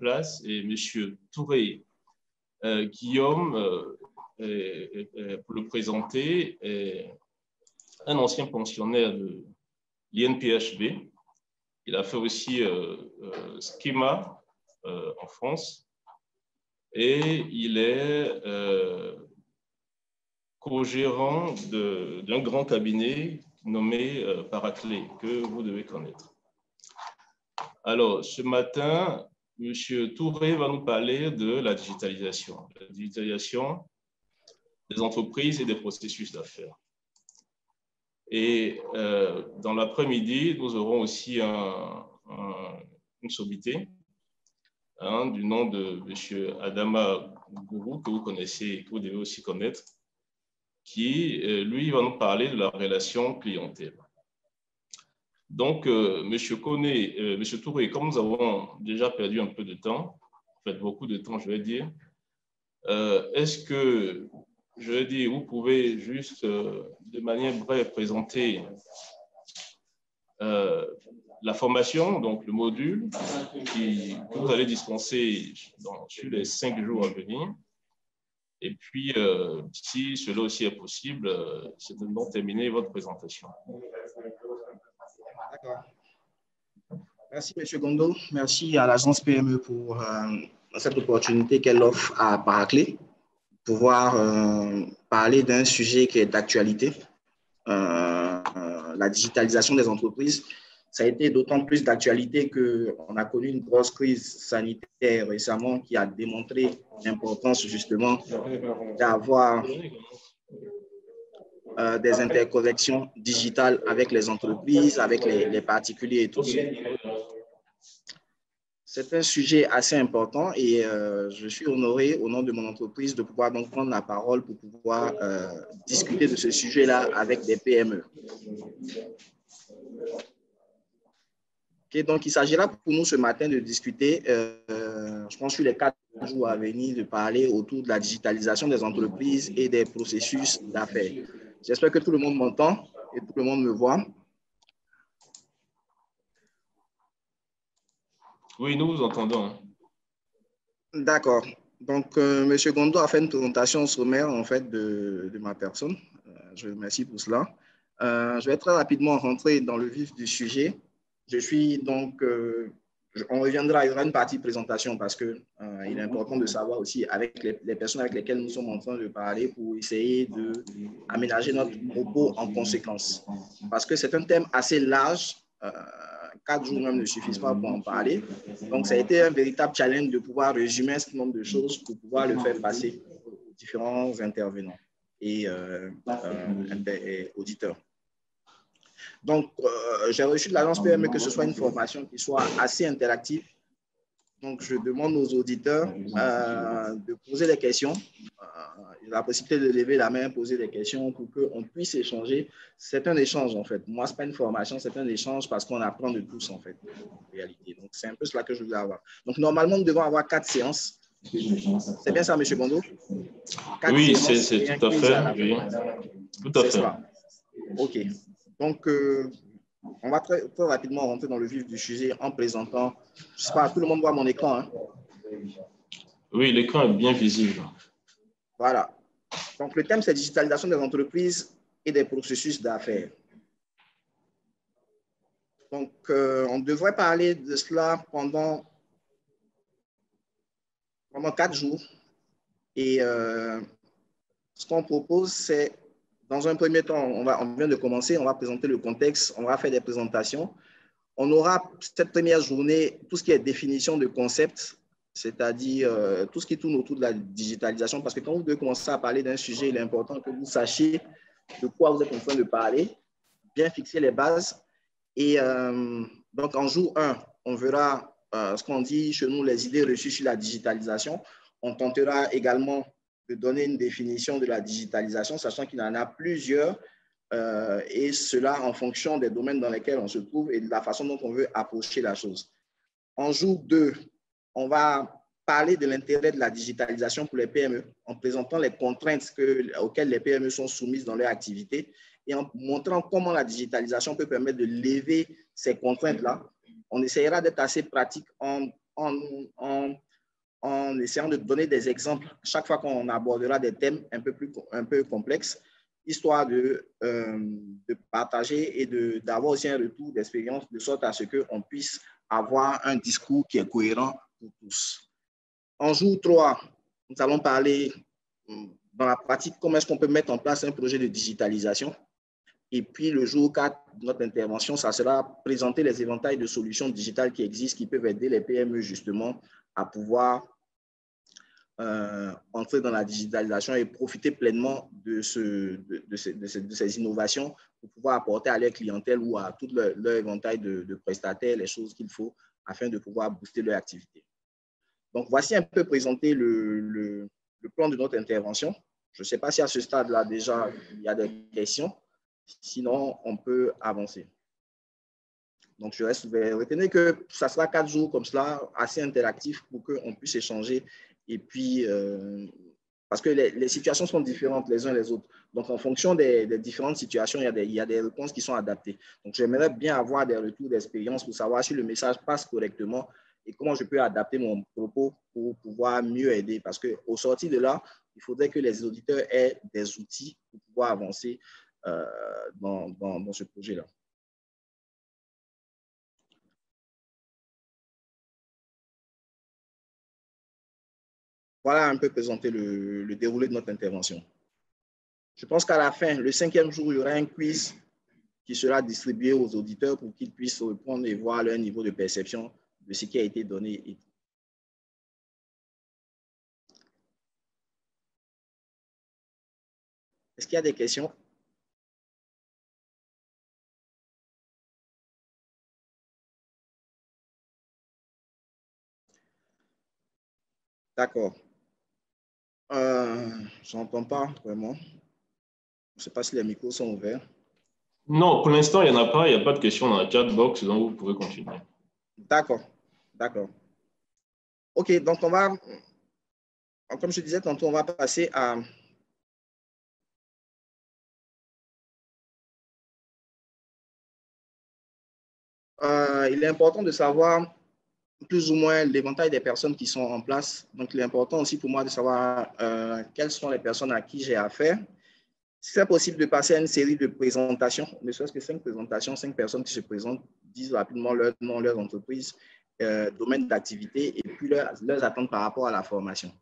place et M. Touré Guillaume, pour le présenter, est un ancien pensionnaire de l'INPHB. Il a fait aussi Schema en France et il est co-gérant d'un grand cabinet nommé Paraclé, que vous devez connaître. Alors, ce matin, M. Touré va nous parler de la digitalisation des entreprises et des processus d'affaires. Et dans l'après-midi, nous aurons aussi une sommité du nom de M. Adama Gourou, que vous connaissez et que vous devez aussi connaître, qui, lui, va nous parler de la relation clientèle. Donc, M. Touré, comme nous avons déjà perdu un peu de temps, en fait beaucoup de temps, je vais dire, est-ce que, je vais dire, vous pouvez juste, de manière brève, présenter la formation, donc le module que vous allez dispenser sur les 5 jours à venir. Et puis, si cela aussi est possible, c'est de donc terminer votre présentation. D'accord. Merci, M. Gondo. Merci à l'agence PME pour cette opportunité qu'elle offre à Paraclé, pouvoir parler d'un sujet qui est d'actualité, la digitalisation des entreprises. Ça a été d'autant plus d'actualité qu'on a connu une grosse crise sanitaire récemment qui a démontré l'importance justement d'avoir des interconnexions digitales avec les entreprises, avec les particuliers et tout ça. C'est un sujet assez important et je suis honoré au nom de mon entreprise de pouvoir donc prendre la parole pour pouvoir discuter de ce sujet-là avec des PME. Okay, donc, il s'agira pour nous ce matin de discuter, je pense sur les 4 jours à venir, de parler autour de la digitalisation des entreprises et des processus d'affaires. J'espère que tout le monde m'entend et tout le monde me voit. Oui, nous vous entendons. D'accord. Donc, M. Gondo a fait une présentation sommaire en fait, de ma personne. Je vous remercie pour cela. Je vais très rapidement rentrer dans le vif du sujet. Je suis donc, on reviendra, il y aura une partie présentation parce qu'il est important de savoir aussi avec les personnes avec lesquelles nous sommes en train de parler pour essayer d'aménager notre propos en conséquence. Parce que c'est un thème assez large, 4 jours même ne suffisent pas pour en parler. Donc, ça a été un véritable challenge de pouvoir résumer ce nombre de choses pour pouvoir le faire passer aux différents intervenants et auditeurs. Donc, j'ai reçu de l'agence PME que ce soit une formation qui soit assez interactive. Donc, je demande aux auditeurs de poser des questions. Il y a la possibilité de lever la main, poser des questions pour qu'on puisse échanger. C'est un échange, en fait. Moi, ce n'est pas une formation, c'est un échange parce qu'on apprend de tous, en fait, en réalité. Donc, c'est un peu cela que je voulais avoir. Donc, normalement, nous devons avoir 4 séances. C'est bien ça, M. Gondo? Oui, c'est tout à fait. Oui. Tout à fait. Cela. OK. Donc, on va très rapidement rentrer dans le vif du sujet en présentant. Je ne sais pas, tout le monde voit mon écran. Hein? Oui, l'écran est bien visible. Voilà. Donc, le thème, c'est digitalisation des entreprises et des processus d'affaires. Donc, on devrait parler de cela pendant 4 jours. Et ce qu'on propose, c'est, dans un premier temps, on vient de commencer, on va présenter le contexte, on va faire des présentations. On aura cette première journée, tout ce qui est définition de concept, c'est-à-dire tout ce qui tourne autour de la digitalisation, parce que quand vous devez commencer à parler d'un sujet, il est important que vous sachiez de quoi vous êtes en train de parler, bien fixer les bases. Et donc, en jour 1, on verra ce qu'on dit chez nous, les idées reçues sur la digitalisation. On tentera également de donner une définition de la digitalisation, sachant qu'il y en a plusieurs, et cela en fonction des domaines dans lesquels on se trouve et de la façon dont on veut approcher la chose. En jour 2, on va parler de l'intérêt de la digitalisation pour les PME en présentant les contraintes auxquelles les PME sont soumises dans leur activité et en montrant comment la digitalisation peut permettre de lever ces contraintes-là. On essaiera d'être assez pratique en en essayant de donner des exemples chaque fois qu'on abordera des thèmes un peu complexes, histoire de partager et d'avoir aussi un retour d'expérience de sorte à ce qu'on puisse avoir un discours qui est cohérent pour tous. En jour 3, nous allons parler dans la pratique comment est-ce qu'on peut mettre en place un projet de digitalisation. Et puis, le jour 4 de notre intervention, ça sera présenter les éventails de solutions digitales qui existent, qui peuvent aider les PME justement à pouvoir entrer dans la digitalisation et profiter pleinement de ces innovations pour pouvoir apporter à leur clientèle ou à tout leur éventail de prestataires les choses qu'il faut afin de pouvoir booster leur activité. Donc, voici un peu présenté le plan de notre intervention. Je ne sais pas si à ce stade-là, déjà, il y a des questions. Sinon, on peut avancer. Donc, je reste ouvert. Retenez que ça sera 4 jours comme cela, assez interactif pour qu'on puisse échanger. Et puis, parce que les situations sont différentes les uns les autres. Donc, en fonction des différentes situations, il y a des réponses qui sont adaptées. Donc, j'aimerais bien avoir des retours d'expérience pour savoir si le message passe correctement et comment je peux adapter mon propos pour pouvoir mieux aider. Parce qu'au sorti de là, il faudrait que les auditeurs aient des outils pour pouvoir avancer dans ce projet-là. Voilà un peu présenter le déroulé de notre intervention. Je pense qu'à la fin, le 5e jour, il y aura un quiz qui sera distribué aux auditeurs pour qu'ils puissent répondre et voir leur niveau de perception de ce qui a été donné. Est-ce qu'il y a des questions? D'accord. Je n'entends pas vraiment. Je ne sais pas si les micros sont ouverts. Non, pour l'instant, il n'y en a pas. Il n'y a pas de questions dans la chat box, donc vous pouvez continuer. D'accord. D'accord. OK, donc on va, comme je disais tantôt, on va passer à... il est important de savoir plus ou moins l'éventail des personnes qui sont en place. Donc, il est important aussi pour moi de savoir quelles sont les personnes à qui j'ai affaire. Si c'est possible de passer à une série de présentations, ne serait-ce que 5 présentations, 5 personnes qui se présentent, disent rapidement leur nom, leur entreprise, domaine d'activité et puis leurs attentes par rapport à la formation.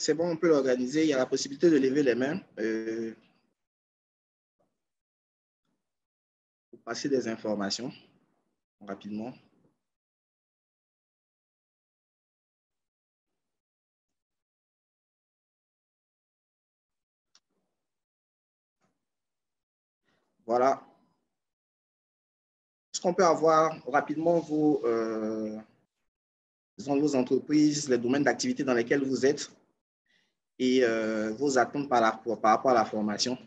C'est bon, on peut l'organiser. Il y a la possibilité de lever les mains pour passer des informations rapidement. Voilà. Est-ce qu'on peut avoir rapidement vos entreprises, les domaines d'activité dans lesquels vous êtes et vos attentes par rapport à la formation?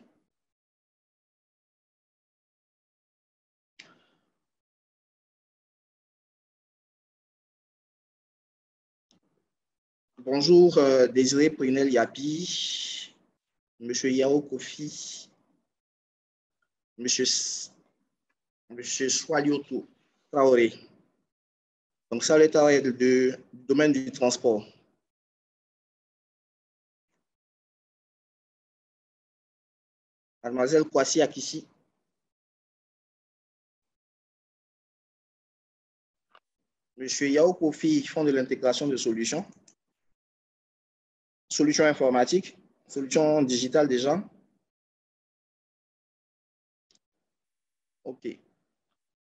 Bonjour, Désiré Prinel Yapi, Monsieur Yao Kofi, Monsieur Swalioto Traoré. Donc, ça, le travail du domaine du transport. Mademoiselle Kwasi Akissi. Monsieur Yao Kofi, ils font de l'intégration de solutions. Solutions informatiques, solutions digitales déjà. OK.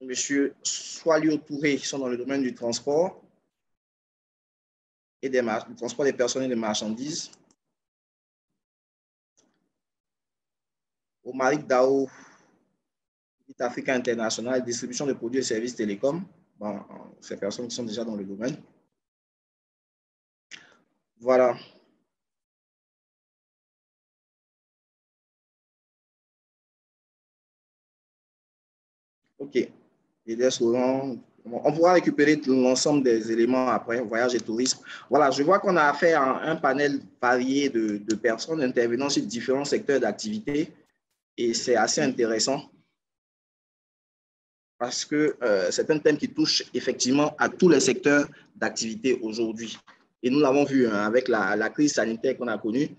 Monsieur Swalio Touré, qui sont dans le domaine du transport et du transport des personnes et des marchandises. Omaric Dao, Africa International, distribution de produits et services télécoms. Bon, ces personnes qui sont déjà dans le domaine. Voilà. OK. Et des restaurants. On pourra récupérer l'ensemble des éléments après, voyage et tourisme. Voilà, je vois qu'on a affaire à un panel varié de personnes intervenant sur différents secteurs d'activité et c'est assez intéressant parce que c'est un thème qui touche effectivement à tous les secteurs d'activité aujourd'hui. Et nous l'avons vu hein, avec la crise sanitaire qu'on a connue,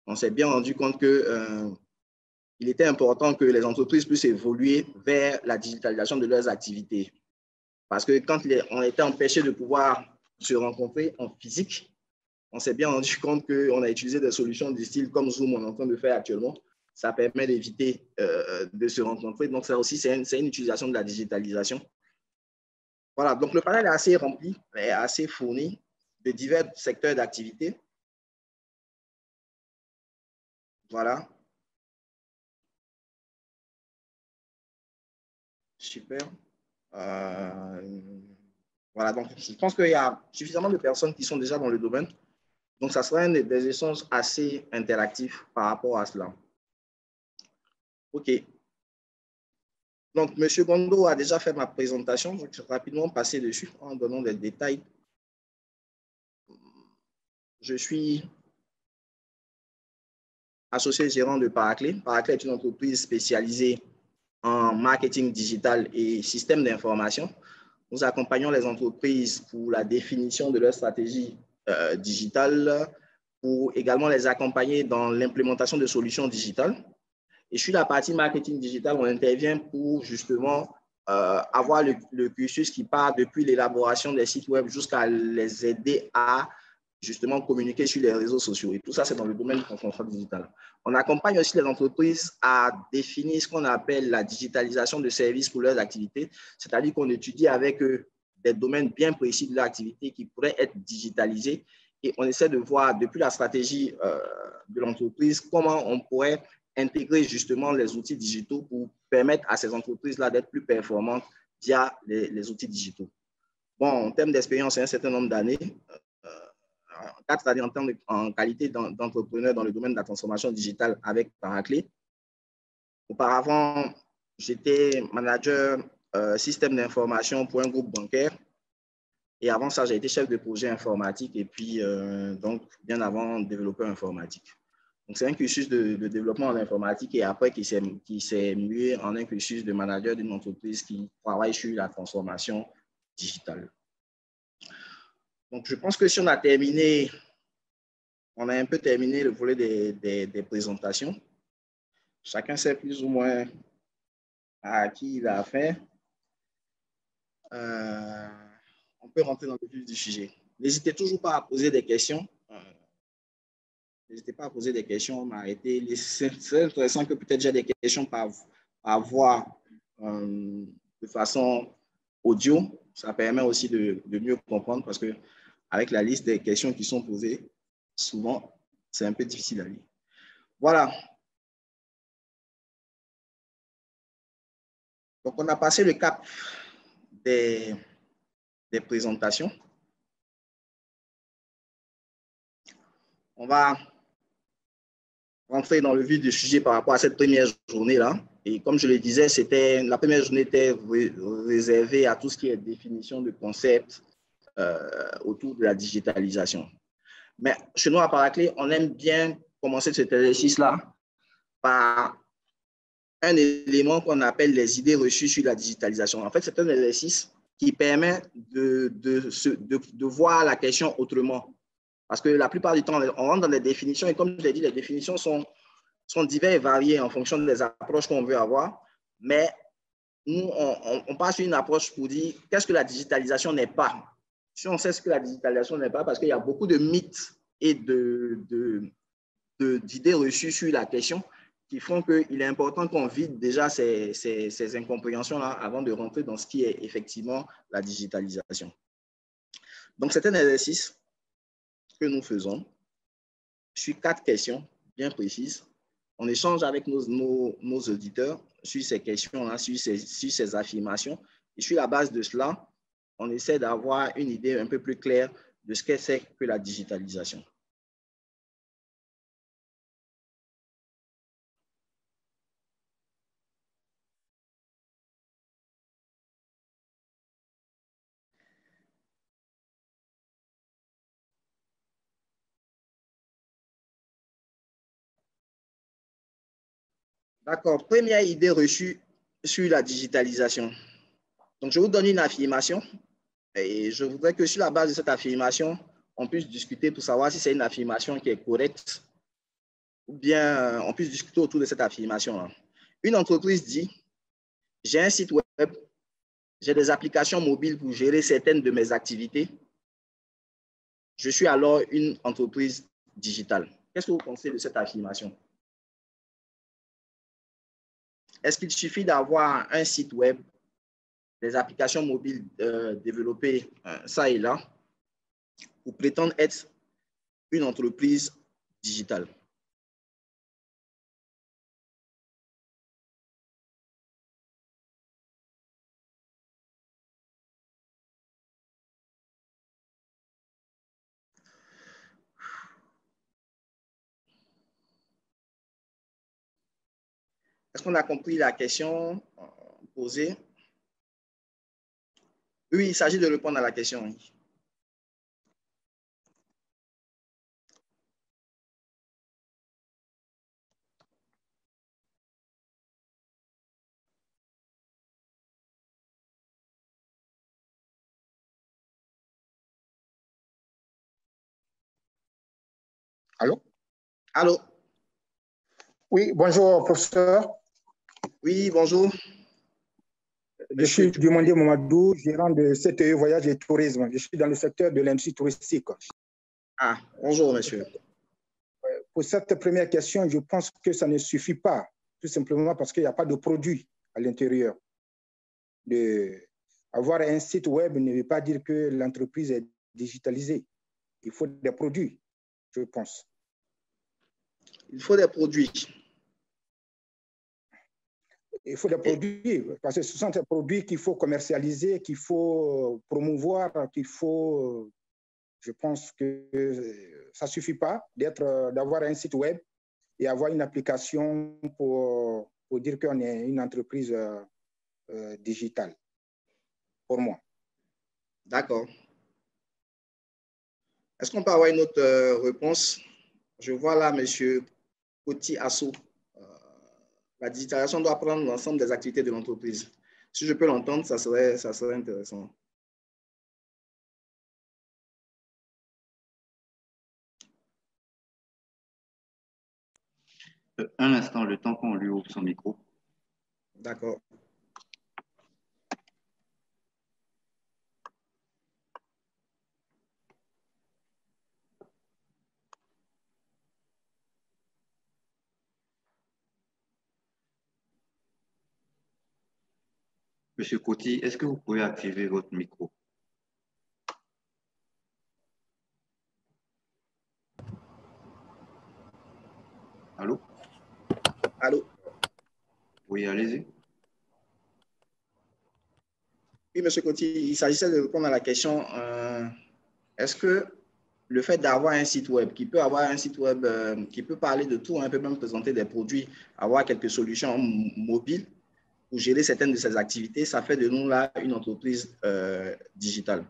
on s'est bien rendu compte que il était important que les entreprises puissent évoluer vers la digitalisation de leurs activités. Parce que quand on était empêché de pouvoir se rencontrer en physique, on s'est bien rendu compte qu'on a utilisé des solutions du style comme Zoom, on est en train de faire actuellement. Ça permet d'éviter de se rencontrer. Donc, ça aussi, c'est une utilisation de la digitalisation. Voilà, donc le panel est assez rempli, est assez fourni de divers secteurs d'activité. Voilà. Super. Voilà, donc je pense qu'il y a suffisamment de personnes qui sont déjà dans le domaine. Donc, ça sera des échanges assez interactifs par rapport à cela. OK. Donc, M. Gondo a déjà fait ma présentation. Donc, je vais rapidement passer dessus en donnant des détails. Je suis associé gérant de Paraclet. Paraclet est une entreprise spécialisée en marketing digital et système d'information. Nous accompagnons les entreprises pour la définition de leur stratégie digitale, pour également les accompagner dans l'implémentation de solutions digitales. Et sur la partie marketing digital, on intervient pour justement avoir le cursus qui part depuis l'élaboration des sites web jusqu'à les aider à justement communiquer sur les réseaux sociaux. Et tout ça, c'est dans le domaine du contrat digital. On accompagne aussi les entreprises à définir ce qu'on appelle la digitalisation de services pour leurs activités, c'est-à-dire qu'on étudie avec eux des domaines bien précis de leur activité qui pourraient être digitalisés et on essaie de voir depuis la stratégie de l'entreprise comment on pourrait intégrer justement les outils digitaux pour permettre à ces entreprises-là d'être plus performantes via les outils digitaux. Bon, en termes d'expérience, il y a un certain nombre d'années, 4 années en qualité d'entrepreneur dans le domaine de la transformation digitale avec Paraclet. Auparavant, j'étais manager système d'information pour un groupe bancaire. Et avant ça, j'ai été chef de projet informatique et puis, donc, bien avant, développeur informatique. Donc, c'est un cursus de développement en informatique et après qui s'est mué en un cursus de manager d'une entreprise qui travaille sur la transformation digitale. Donc, je pense que si on a terminé, on a un peu terminé le volet des présentations. Chacun sait plus ou moins à qui il a affaire. On peut rentrer dans le vif du sujet. N'hésitez toujours pas à poser des questions. N'hésitez pas à poser des questions, m'arrêter. C'est intéressant que peut-être j'ai des questions par voix de façon audio. Ça permet aussi de mieux comprendre parce que avec la liste des questions qui sont posées, souvent, c'est un peu difficile à lire. Voilà. Donc, on a passé le cap des présentations. On va rentrer dans le vif du sujet par rapport à cette première journée-là. Et comme je le disais, la première journée était réservée à tout ce qui est définition de concepts autour de la digitalisation. Mais chez nous, à Paraclet, on aime bien commencer cet exercice-là par un élément qu'on appelle les idées reçues sur la digitalisation. En fait, c'est un exercice qui permet de voir la question autrement. Parce que la plupart du temps, on rentre dans les définitions et comme je l'ai dit, les définitions sont diverses et variées en fonction des approches qu'on veut avoir. Mais nous, on passe sur une approche pour dire qu'est-ce que la digitalisation n'est pas. Si on sait ce que la digitalisation n'est pas, parce qu'il y a beaucoup de mythes et d'idées reçues sur la question qui font qu'il est important qu'on vide déjà ces incompréhensions-là avant de rentrer dans ce qui est effectivement la digitalisation. Donc, c'est un exercice que nous faisons sur 4 questions bien précises. On échange avec nos auditeurs sur ces questions-là, sur ces affirmations. Et sur la base de cela, on essaie d'avoir une idée un peu plus claire de ce que c'est que la digitalisation. D'accord. Première idée reçue sur la digitalisation. Donc, je vous donne une affirmation et je voudrais que sur la base de cette affirmation, on puisse discuter pour savoir si c'est une affirmation qui est correcte ou bien on puisse discuter autour de cette affirmation. Une entreprise dit, j'ai un site web, j'ai des applications mobiles pour gérer certaines de mes activités. Je suis alors une entreprise digitale. Qu'est-ce que vous pensez de cette affirmation? Est-ce qu'il suffit d'avoir un site web, des applications mobiles développées ça et là pour prétendre être une entreprise digitale? Est-ce qu'on a compris la question posée? Oui, il s'agit de répondre à la question. Allô? Allô? Oui, bonjour, professeur. Oui, bonjour. Je suis Dumondé Mamadou, gérant de CTE Voyage et Tourisme. Je suis dans le secteur de l'industrie touristique. Ah, bonjour, monsieur. Pour cette première question, je pense que ça ne suffit pas, tout simplement parce qu'il n'y a pas de produit à l'intérieur. Avoir un site web ne veut pas dire que l'entreprise est digitalisée. Il faut des produits, je pense. Il faut des produits. Il faut des produits, parce que ce sont des produits qu'il faut commercialiser, qu'il faut promouvoir, qu'il faut... Je pense que ça ne suffit pas d'avoir un site web et avoir une application pour dire qu'on est une entreprise digitale, pour moi. D'accord. Est-ce qu'on peut avoir une autre réponse? Je vois là, monsieur Koti Asso. La digitalisation doit prendre l'ensemble des activités de l'entreprise. Si je peux l'entendre, ça serait intéressant. Un instant, le temps qu'on lui ouvre son micro. D'accord. Monsieur Koti, est-ce que vous pouvez activer votre micro? Allô? Allô? Oui, allez-y. Oui, monsieur Koti, il s'agissait de répondre à la question, est-ce que le fait d'avoir un site web, qui peut avoir un site web, qui peut parler de tout, peut même présenter des produits, avoir quelques solutions mobiles pour gérer certaines de ses activités, ça fait de nous là une entreprise digitale?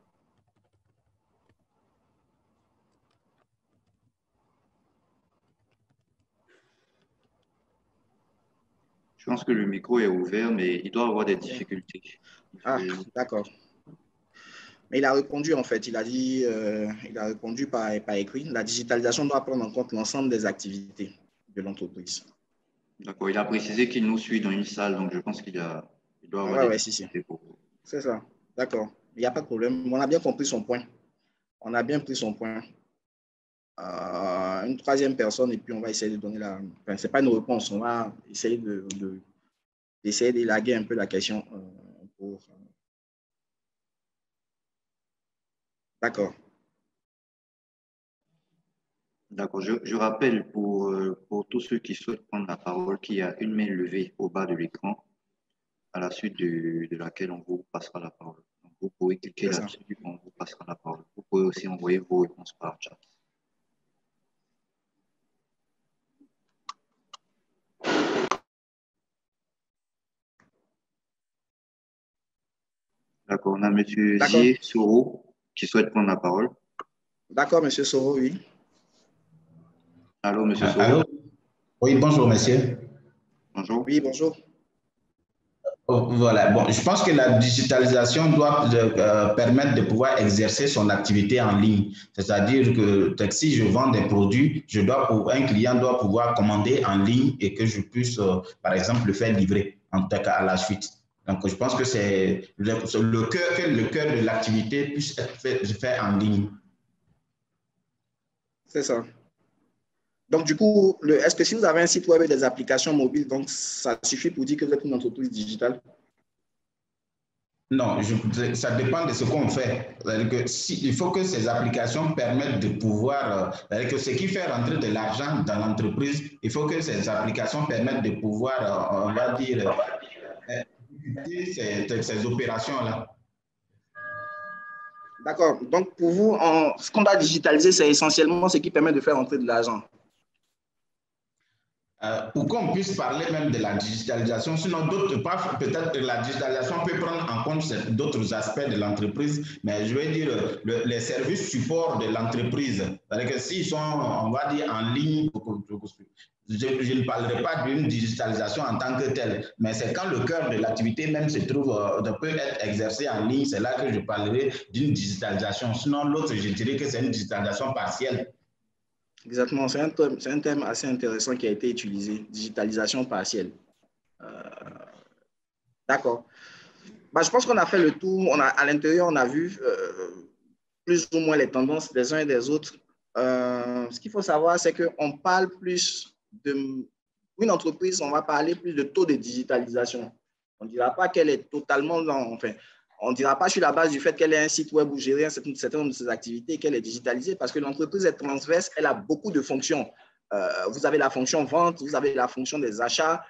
Je pense que le micro est ouvert, mais il doit avoir des difficultés. Ah, d'accord. Mais il a répondu, en fait, il a dit, il a répondu par écrit, la digitalisation doit prendre en compte l'ensemble des activités de l'entreprise. D'accord, il a précisé qu'il nous suit dans une salle, donc je pense qu'il doit avoir des difficultés pour vous. C'est ça, d'accord. Il n'y a pas de problème. On a bien compris son point. On a bien pris son point. Une troisième personne, et puis on va essayer de donner la... Enfin, ce n'est pas une réponse, on va essayer d'essayer d'élaguer un peu la question. D'accord. D'accord, je rappelle pour tous ceux qui souhaitent prendre la parole qu'il y a une main levée au bas de l'écran, à la suite de laquelle on vous passera la parole. Donc, vous pouvez cliquer là-dessus, on vous passera la parole. Vous pouvez aussi envoyer vos réponses par chat. D'accord, on a M. Zié Soro qui souhaite prendre la parole. D'accord, M. Soro, oui. Allô, M. Soro. Allô? Oui, bonjour, monsieur. Bonjour. Oui, bonjour. Oh, voilà. Bon, je pense que la digitalisation doit permettre de pouvoir exercer son activité en ligne. C'est-à-dire que si je vends des produits, un client doit pouvoir commander en ligne et que je puisse, par exemple, le faire livrer en tout cas à la suite. Donc, je pense que c'est le cœur de l'activité puisse être fait en ligne. C'est ça. Donc, du coup, est-ce que si vous avez un site web et des applications mobiles, donc ça suffit pour dire que vous êtes une entreprise digitale? Non, ça dépend de ce qu'on fait. Il faut que ces applications permettent de pouvoir, que ce qui fait rentrer de l'argent dans l'entreprise, il faut que ces applications permettent de pouvoir, on va dire, exécuter ces opérations-là. D'accord. Donc, pour vous, ce qu'on doit digitaliser, c'est essentiellement ce qui permet de faire rentrer de l'argent. Pour qu'on puisse parler même de la digitalisation, sinon peut-être que la digitalisation peut prendre en compte d'autres aspects de l'entreprise, mais je vais dire les services support de l'entreprise. C'est-à-dire que s'ils sont, on va dire, en ligne, je ne parlerai pas d'une digitalisation en tant que telle, mais c'est quand le cœur de l'activité même se trouve, peut être exercé en ligne, c'est là que je parlerai d'une digitalisation. Sinon, l'autre, je dirais que c'est une digitalisation partielle. Exactement, c'est un terme assez intéressant qui a été utilisé, digitalisation partielle. D'accord. Bah, je pense qu'on a fait le tour. À l'intérieur, on a vu plus ou moins les tendances des uns et des autres. Ce qu'il faut savoir, c'est qu'on parle plus une entreprise, on va parler plus de taux de digitalisation. On ne dira pas qu'elle est totalement on ne dira pas sur la base du fait qu'elle ait un site web où gérer un certain nombre de ses activités, qu'elle est digitalisée, parce que l'entreprise est transverse, elle a beaucoup de fonctions. Vous avez la fonction vente, vous avez la fonction des achats,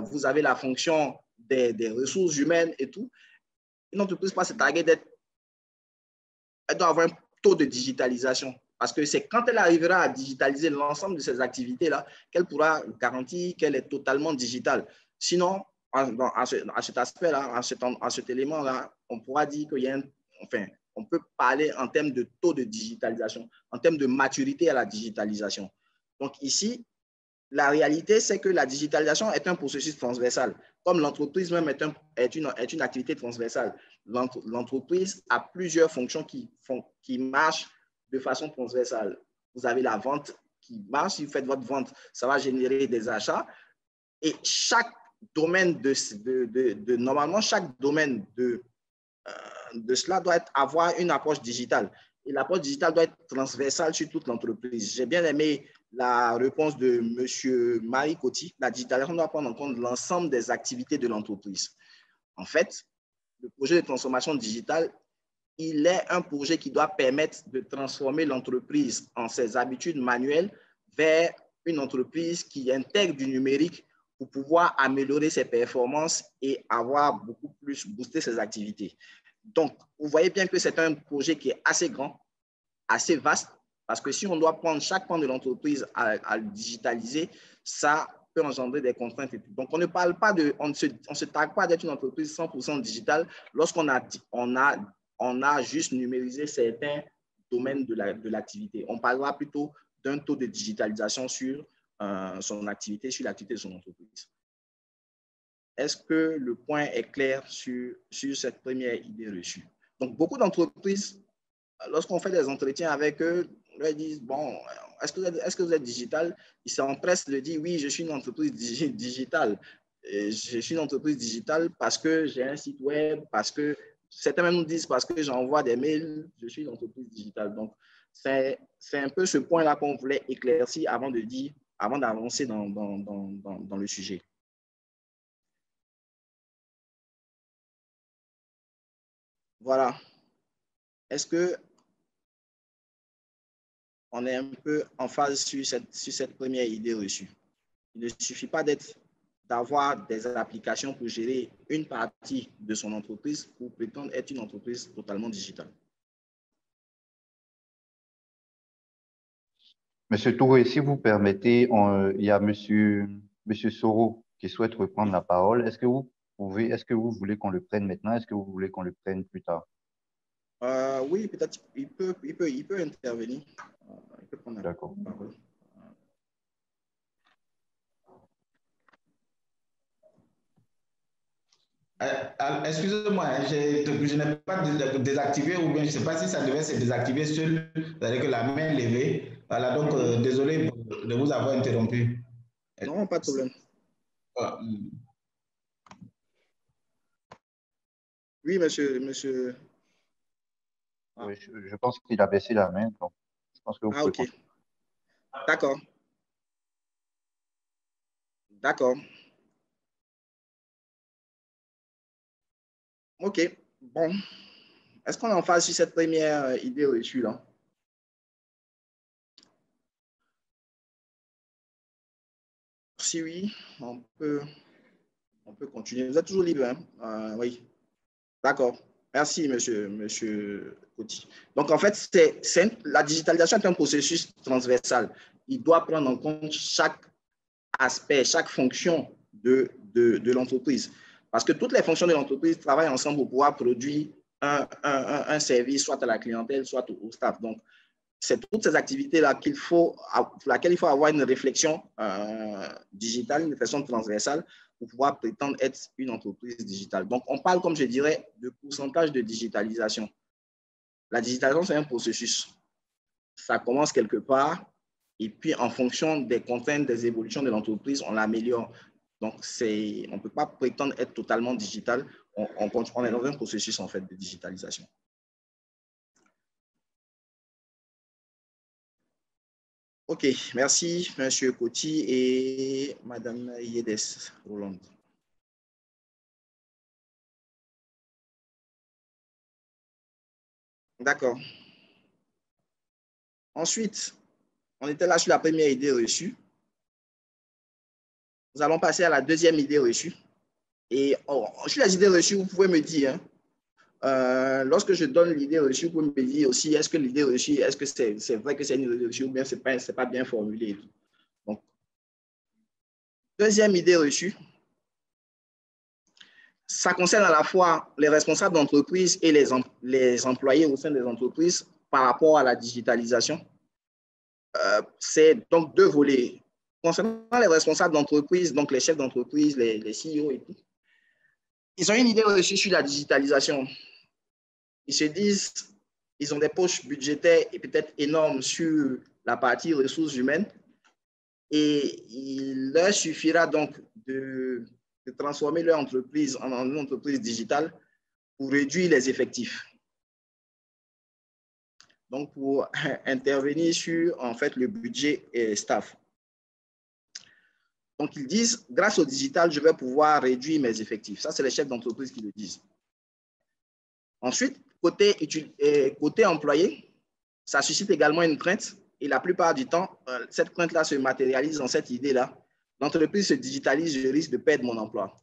vous avez la fonction des ressources humaines et tout. Une entreprise pas se targuer elle doit avoir un taux de digitalisation. Parce que c'est quand elle arrivera à digitaliser l'ensemble de ces activités-là qu'elle pourra garantir qu'elle est totalement digitale. Sinon, à cet aspect-là, à cet élément-là, on pourra dire qu'il y a on peut parler en termes de taux de digitalisation, en termes de maturité à la digitalisation. Donc ici, la réalité, c'est que la digitalisation est un processus transversal. Comme l'entreprise même est une activité transversale, l'entreprise a plusieurs fonctions qui marchent de façon transversale. Vous avez la vente qui marche. Si vous faites votre vente, ça va générer des achats. Et chaque domaine normalement, chaque domaine de cela doit avoir une approche digitale. Et l'approche digitale doit être transversale sur toute l'entreprise. J'ai bien aimé la réponse de M. Marie Coty. La digitalisation doit prendre en compte l'ensemble des activités de l'entreprise. En fait, le projet de transformation digitale, il est un projet qui doit permettre de transformer l'entreprise en ses habitudes manuelles vers une entreprise qui intègre du numérique pour pouvoir améliorer ses performances et avoir beaucoup plus boosté ses activités. Donc, vous voyez bien que c'est un projet qui est assez grand, assez vaste, parce que si on doit prendre chaque pan de l'entreprise à le digitaliser, ça peut engendrer des contraintes. Donc, on ne parle pas on ne se targue pas d'être une entreprise 100% digitale lorsqu'on a juste numérisé certains domaines de l'activité. On parlera plutôt d'un taux de digitalisation sur son activité, sur l'activité de son entreprise. Est-ce que le point est clair sur cette première idée reçue? Donc, beaucoup d'entreprises, lorsqu'on fait des entretiens avec eux, ils disent, bon, est-ce que vous êtes digital? Ils s'empressent de dire, oui, je suis une entreprise digitale. Et je suis une entreprise digitale parce que j'ai un site web, parce que certains même nous disent parce que j'envoie des mails, je suis une entreprise digitale. Donc, c'est un peu ce point-là qu'on voulait éclaircir avant d'avancer dans le sujet. Voilà. Est-ce que on est un peu en phase sur cette première idée reçue? Il ne suffit pas d'avoir des applications pour gérer une partie de son entreprise pour prétendre être une entreprise totalement digitale. Monsieur Touré, si vous permettez, il y a Monsieur Soro qui souhaite reprendre la parole. Est-ce que vous voulez qu'on le prenne maintenant? Est-ce que vous voulez qu'on le prenne plus tard? Oui, peut-être il peut intervenir. Il peut prendre la parole. Excusez-moi, je n'ai pas désactivé ou bien je ne sais pas si ça devait se désactiver seul, c'est-à-dire que la main levée. Voilà, donc désolé de vous avoir interrompu. Non, pas de problème. Oui, monsieur. Oui, je pense qu'il a baissé la main, donc je pense que vous pouvez ok. D'accord. D'accord. OK. Bon. Est-ce qu'on est en phase sur cette première idée reçue là? Si oui, on peut continuer. Vous êtes toujours libre, hein? Oui. D'accord. Merci, monsieur Coty. Donc, en fait, la digitalisation est un processus transversal. Il doit prendre en compte chaque aspect, chaque fonction de l'entreprise. Parce que toutes les fonctions de l'entreprise travaillent ensemble pour pouvoir produire un service, soit à la clientèle, soit au staff. Donc, c'est toutes ces activités-là pour laquelle il faut avoir une réflexion digitale, une réflexion transversale pour pouvoir prétendre être une entreprise digitale. Donc, on parle, comme je dirais, de pourcentage de digitalisation. La digitalisation, c'est un processus. Ça commence quelque part et puis, en fonction des contraintes, des évolutions de l'entreprise, on l'améliore. Donc, on ne peut pas prétendre être totalement digital. On est dans un processus, en fait, de digitalisation. OK, merci, monsieur Coty et madame Yedes Roland. D'accord. Ensuite, on était là sur la première idée reçue. Nous allons passer à la deuxième idée reçue. Et sur les idées reçues, vous pouvez me dire, lorsque je donne l'idée reçue, vous pouvez me dire aussi, est-ce que l'idée reçue, est-ce que c'est vrai que c'est une idée reçue ou bien ce n'est pas bien formulé. Donc, deuxième idée reçue, ça concerne à la fois les responsables d'entreprise et les employés au sein des entreprises par rapport à la digitalisation. C'est donc deux volets. Concernant les responsables d'entreprise, donc les chefs d'entreprise, les CEO et tout, ils ont une idée reçue sur la digitalisation. Ils se disent, ils ont des poches budgétaires et peut-être énormes sur la partie ressources humaines et il leur suffira donc de transformer leur entreprise en une entreprise digitale pour réduire les effectifs. Donc, pour intervenir sur, en fait, le budget et staff. Donc, ils disent, grâce au digital, je vais pouvoir réduire mes effectifs. Ça, c'est les chefs d'entreprise qui le disent. Ensuite, côté employé, ça suscite également une crainte. Et la plupart du temps, cette crainte-là se matérialise dans cette idée-là. L'entreprise se digitalise, je risque de perdre mon emploi.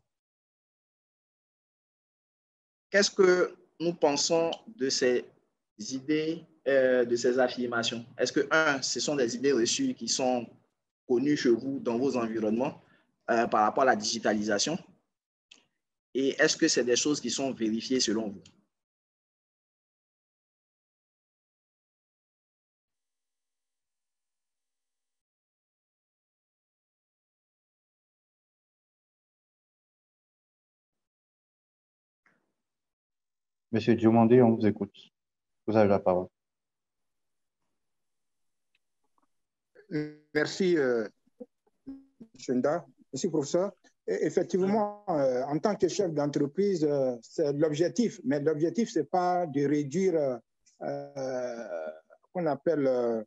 Qu'est-ce que nous pensons de ces idées, de ces affirmations? Est-ce que, ce sont des idées reçues qui sont connues chez vous dans vos environnements par rapport à la digitalisation? Et est-ce que c'est des choses qui sont vérifiées selon vous? Monsieur Diomandé, on vous écoute. Vous avez la parole. Merci, Chenda. Merci, professeur. Et effectivement, en tant que chef d'entreprise, c'est l'objectif. Mais l'objectif, ce n'est pas de réduire qu'on appelle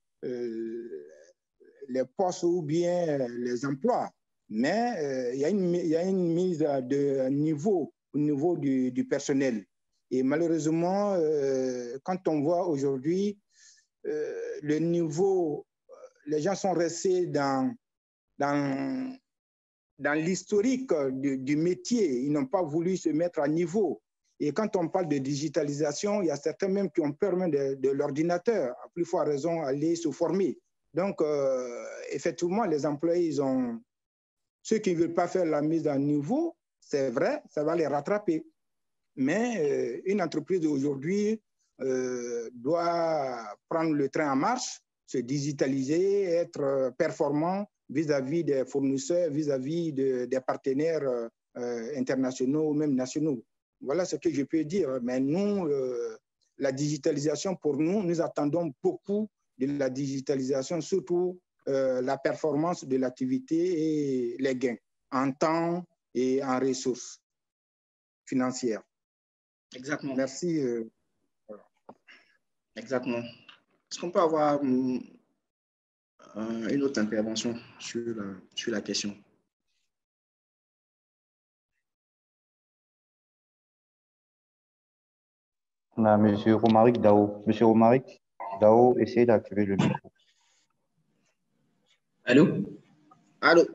les postes ou bien les emplois. Mais il y a une mise de niveau au niveau du personnel. Et malheureusement, quand on voit aujourd'hui le niveau, les gens sont restés dans l'historique du métier. Ils n'ont pas voulu se mettre à niveau. Et quand on parle de digitalisation, il y a certains même qui ont peur même de l'ordinateur, à plus forte raison, aller se former. Donc, effectivement, les employés, ceux qui ne veulent pas faire la mise à niveau, c'est vrai, ça va les rattraper. Mais une entreprise d'aujourd'hui doit prendre le train en marche, se digitaliser, être performant vis-à-vis des fournisseurs, vis-à-vis des partenaires internationaux ou même nationaux. Voilà ce que je peux dire. Mais nous, la digitalisation, pour nous, nous attendons beaucoup de la digitalisation, surtout la performance de l'activité et les gains en temps et en ressources financières. Exactement. Merci. Exactement. Est-ce qu'on peut avoir une autre intervention sur la question? On a M. Romaric Dao. M. Romaric Dao, essayez d'activer le micro. Allô? Allô?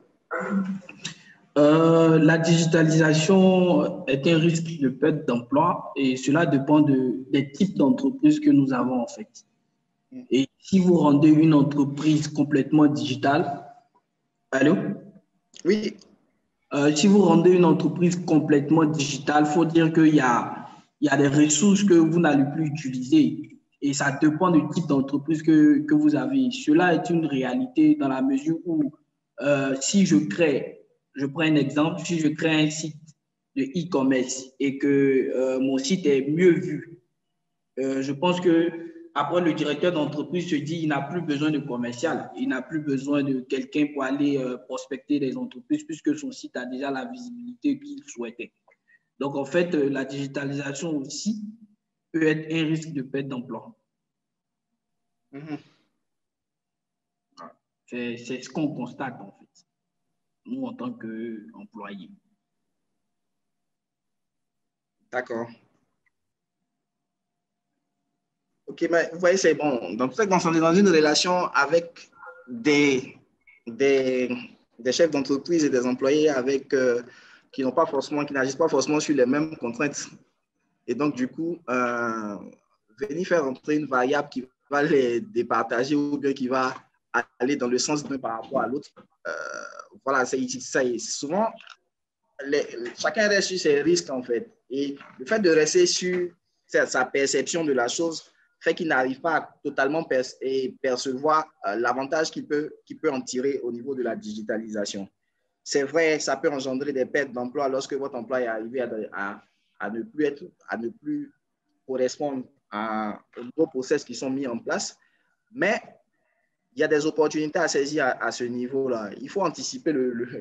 La digitalisation est un risque de perte d'emploi et cela dépend des types d'entreprises que nous avons en fait. Et si vous rendez une entreprise complètement digitale, allô? Oui. Si vous rendez une entreprise complètement digitale, il faut dire qu'il y a des ressources que vous n'allez plus utiliser et ça dépend du type d'entreprise que vous avez. Cela est une réalité dans la mesure où si je prends un exemple, si je crée un site de e-commerce et que mon site est mieux vu, je pense que après le directeur d'entreprise se dit il n'a plus besoin de commercial, il n'a plus besoin de quelqu'un pour aller prospecter des entreprises puisque son site a déjà la visibilité qu'il souhaitait. Donc en fait, la digitalisation aussi peut être un risque de perte d'emploi. C'est ce qu'on constate en fait, nous en tant qu'employés. D'accord. Ok, mais vous voyez, c'est bon. Donc, on est dans une relation avec des chefs d'entreprise et des employés qui n'agissent pas forcément sur les mêmes contraintes. Et donc, du coup, venir faire entrer une variable qui va les départager ou bien qui va aller dans le sens d'un par rapport à l'autre, voilà, c'est souvent, chacun reste sur ses risques, en fait. Et le fait de rester sur sa perception de la chose fait qu'il n'arrive pas à totalement percevoir l'avantage qu'il peut en tirer au niveau de la digitalisation. C'est vrai, ça peut engendrer des pertes d'emploi lorsque votre emploi est arrivé à ne plus correspondre aux nouveaux process qui sont mis en place, mais il y a des opportunités à saisir à ce niveau-là. Il faut anticiper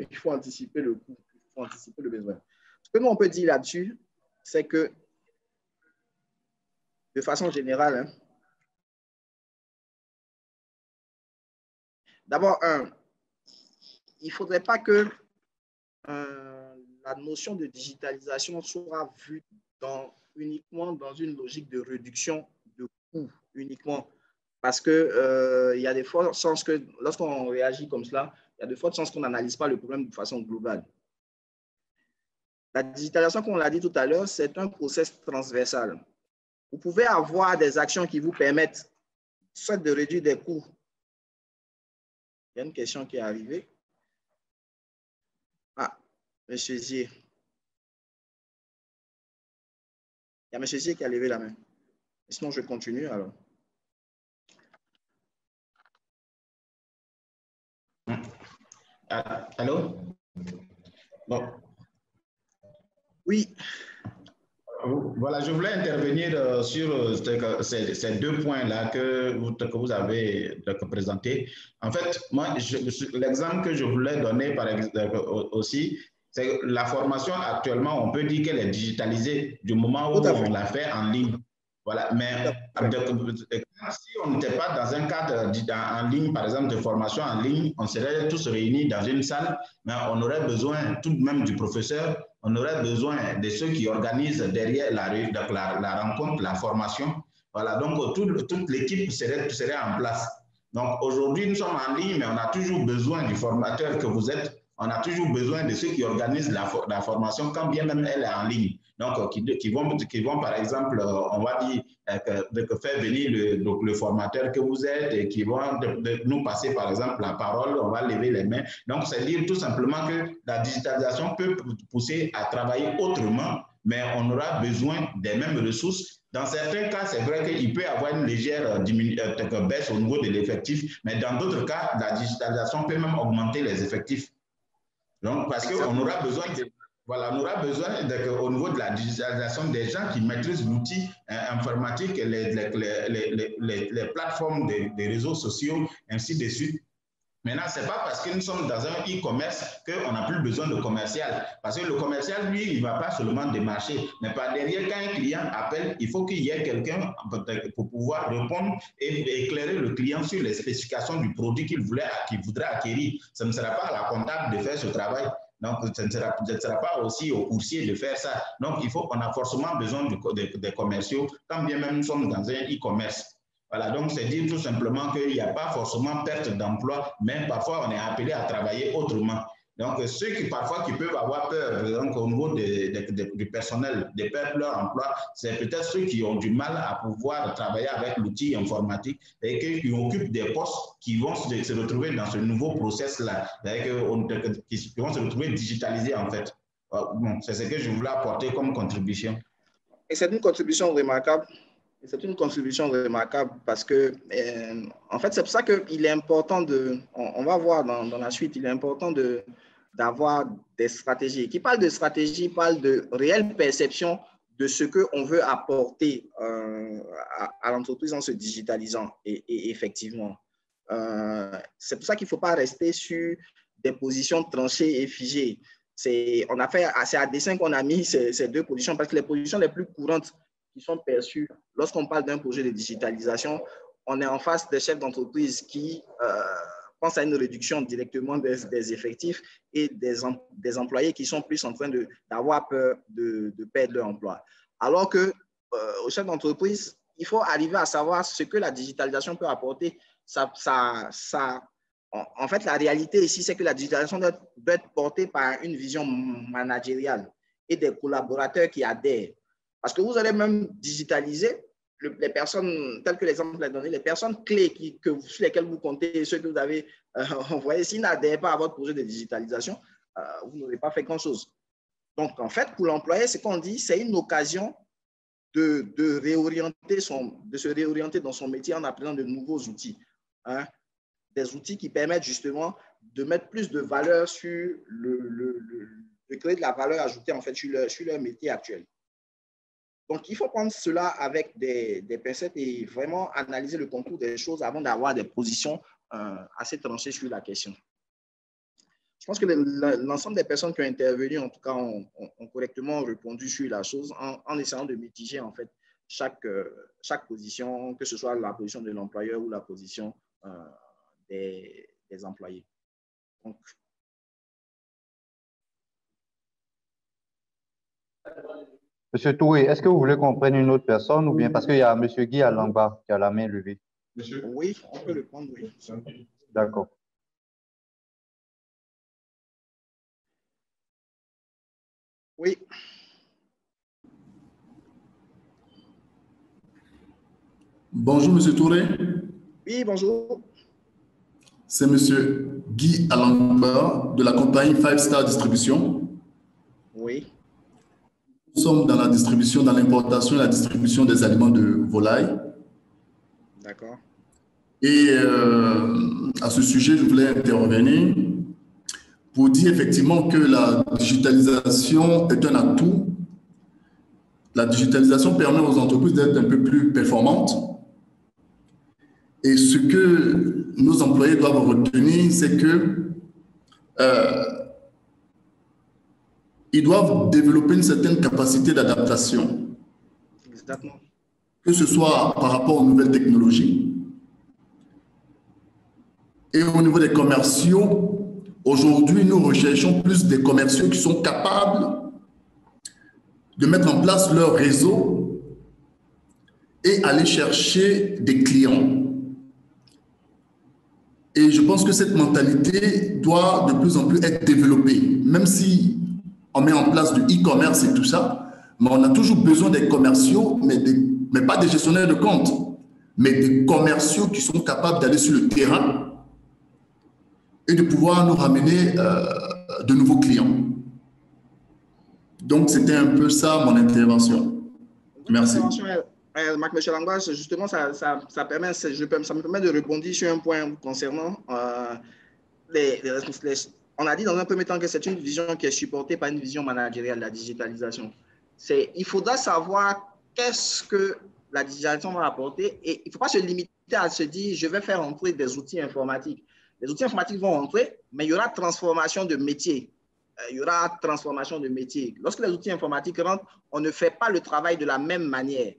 il faut anticiper le coût, il faut anticiper le besoin. Ce que nous, on peut dire là-dessus, c'est que de façon générale, d'abord, il ne faudrait pas que la notion de digitalisation soit vue uniquement dans une logique de réduction de coûts uniquement. Parce qu'il y a des fortes chances que lorsqu'on réagit comme cela, il y a de fortes chances qu'on n'analyse pas le problème de façon globale. La digitalisation, comme on l'a dit tout à l'heure, c'est un processus transversal. Vous pouvez avoir des actions qui vous permettent soit de réduire des coûts. Il y a une question qui est arrivée. Ah, M. Zier. Il y a M. Zier qui a levé la main. Sinon, je continue alors. Allô? Bon. Oui. Voilà, je voulais intervenir sur ces deux points-là que vous avez présentés. En fait, moi, l'exemple que je voulais donner par exemple, aussi, c'est que la formation actuellement, on peut dire qu'elle est digitalisée du moment où on la fait en ligne. Voilà, mais si on n'était pas dans un cadre en ligne, par exemple, de formation en ligne, on serait tous réunis dans une salle, mais on aurait besoin tout de même du professeur, on aurait besoin de ceux qui organisent derrière la rencontre, la formation. Voilà, donc toute l'équipe serait en place. Donc aujourd'hui, nous sommes en ligne, mais on a toujours besoin du formateur que vous êtes. On a toujours besoin de ceux qui organisent la formation, quand bien même elle est en ligne. Donc, qui vont par exemple, on va dire, faire venir le formateur que vous êtes et qui vont nous passer, par exemple, la parole, on va lever les mains. Donc, c'est dire tout simplement que la digitalisation peut pousser à travailler autrement, mais on aura besoin des mêmes ressources. Dans certains cas, c'est vrai qu'il peut y avoir une légère baisse au niveau de l'effectif, mais dans d'autres cas, la digitalisation peut même augmenter les effectifs. Donc, parce qu'on aura besoin Voilà, on aura besoin au niveau de la digitalisation des gens qui maîtrisent l'outil informatique, les plateformes des réseaux sociaux, ainsi de suite. Maintenant, ce n'est pas parce que nous sommes dans un e-commerce qu'on n'a plus besoin de commercial. Parce que le commercial, lui, il ne va pas seulement démarcher. Mais par derrière, quand un client appelle, il faut qu'il y ait quelqu'un pour pouvoir répondre et éclairer le client sur les spécifications du produit qu'il voudrait acquérir. Ce ne sera pas à la comptable de faire ce travail. Donc, ce ne sera pas aussi au coursier de faire ça. Donc, on a forcément besoin des commerciaux, quand bien même nous sommes dans un e-commerce. Voilà, donc c'est dire tout simplement qu'il n'y a pas forcément perte d'emploi, mais parfois on est appelé à travailler autrement. Donc ceux qui parfois qui peuvent avoir peur, donc, au niveau du personnel, de perdre leur emploi, c'est peut-être ceux qui ont du mal à pouvoir travailler avec l'outil informatique et qui occupent des postes qui vont se retrouver dans ce nouveau process-là, qui vont se retrouver digitalisés en fait. Bon, c'est ce que je voulais apporter comme contribution. Et c'est une contribution remarquable. C'est une contribution remarquable parce que, en fait, c'est pour ça qu'il est important on va voir dans la suite, il est important d'avoir des stratégies. Qui parle de stratégie, parle de réelle perception de ce qu'on veut apporter à l'entreprise en se digitalisant. Et effectivement, c'est pour ça qu'il ne faut pas rester sur des positions tranchées et figées. C'est à dessein qu'on a mis ces deux positions parce que les positions les plus courantes qui sont perçus lorsqu'on parle d'un projet de digitalisation, on est en face des chefs d'entreprise qui pensent à une réduction directement des effectifs et des employés qui sont plus en train d'avoir peur de perdre leur emploi. Alors que aux chefs d'entreprise, il faut arriver à savoir ce que la digitalisation peut apporter. En fait, la réalité ici, c'est que la digitalisation doit être portée par une vision managériale et des collaborateurs qui adhèrent. Parce que vous allez même digitaliser les personnes, telles que l'exemple l'a donné, les personnes clés sur lesquelles vous comptez, ceux que vous avez envoyés, s'ils n'adhèrent pas à votre projet de digitalisation, vous n'aurez pas fait grand-chose. Donc, en fait, pour l'employé, ce qu'on dit, c'est une occasion de se réorienter dans son métier en apprenant de nouveaux outils. Hein, des outils qui permettent justement de mettre plus de valeur sur de créer de la valeur ajoutée en fait sur leur métier actuel. Donc, il faut prendre cela avec des pincettes et vraiment analyser le contour des choses avant d'avoir des positions assez tranchées sur la question. Je pense que l'ensemble des personnes qui ont intervenu, en tout cas, ont correctement répondu sur la chose en essayant de mitiger en fait chaque position, que ce soit la position de l'employeur ou la position des employés. Donc, Monsieur Touré, est-ce que vous voulez qu'on prenne une autre personne ou bien parce qu'il y a Monsieur Guy Alamba qui a la main levée? Monsieur? Oui, on peut le prendre, oui. D'accord. Oui. Bonjour, Monsieur Touré. Oui, bonjour. C'est Monsieur Guy Alamba de la compagnie Five Star Distribution. Oui. Nous sommes dans la distribution, dans l'importation et la distribution des aliments de volaille. D'accord. Et à ce sujet, je voulais intervenir pour dire effectivement que la digitalisation est un atout. La digitalisation permet aux entreprises d'être un peu plus performantes. Et ce que nos employés doivent retenir, c'est que ils doivent développer une certaine capacité d'adaptation. Exactement. Que ce soit par rapport aux nouvelles technologies. Et au niveau des commerciaux, aujourd'hui, nous recherchons plus des commerciaux qui sont capables de mettre en place leur réseau et aller chercher des clients. Et je pense que cette mentalité doit de plus en plus être développée, même si on met en place du e-commerce et tout ça, mais on a toujours besoin des commerciaux, mais pas des gestionnaires de compte, mais des commerciaux qui sont capables d'aller sur le terrain et de pouvoir nous ramener de nouveaux clients. Donc, c'était un peu ça mon intervention. Merci. Marc-Michel Langlois, justement, ça me permet de répondre sur un point concernant les on a dit dans un premier temps que c'est une vision qui est supportée par une vision managériale, la digitalisation. Il faudra savoir qu'est-ce que la digitalisation va apporter et il ne faut pas se limiter à se dire je vais faire entrer des outils informatiques. Les outils informatiques vont entrer, mais il y aura transformation de métier. Il y aura transformation de métier. Lorsque les outils informatiques rentrent, on ne fait pas le travail de la même manière.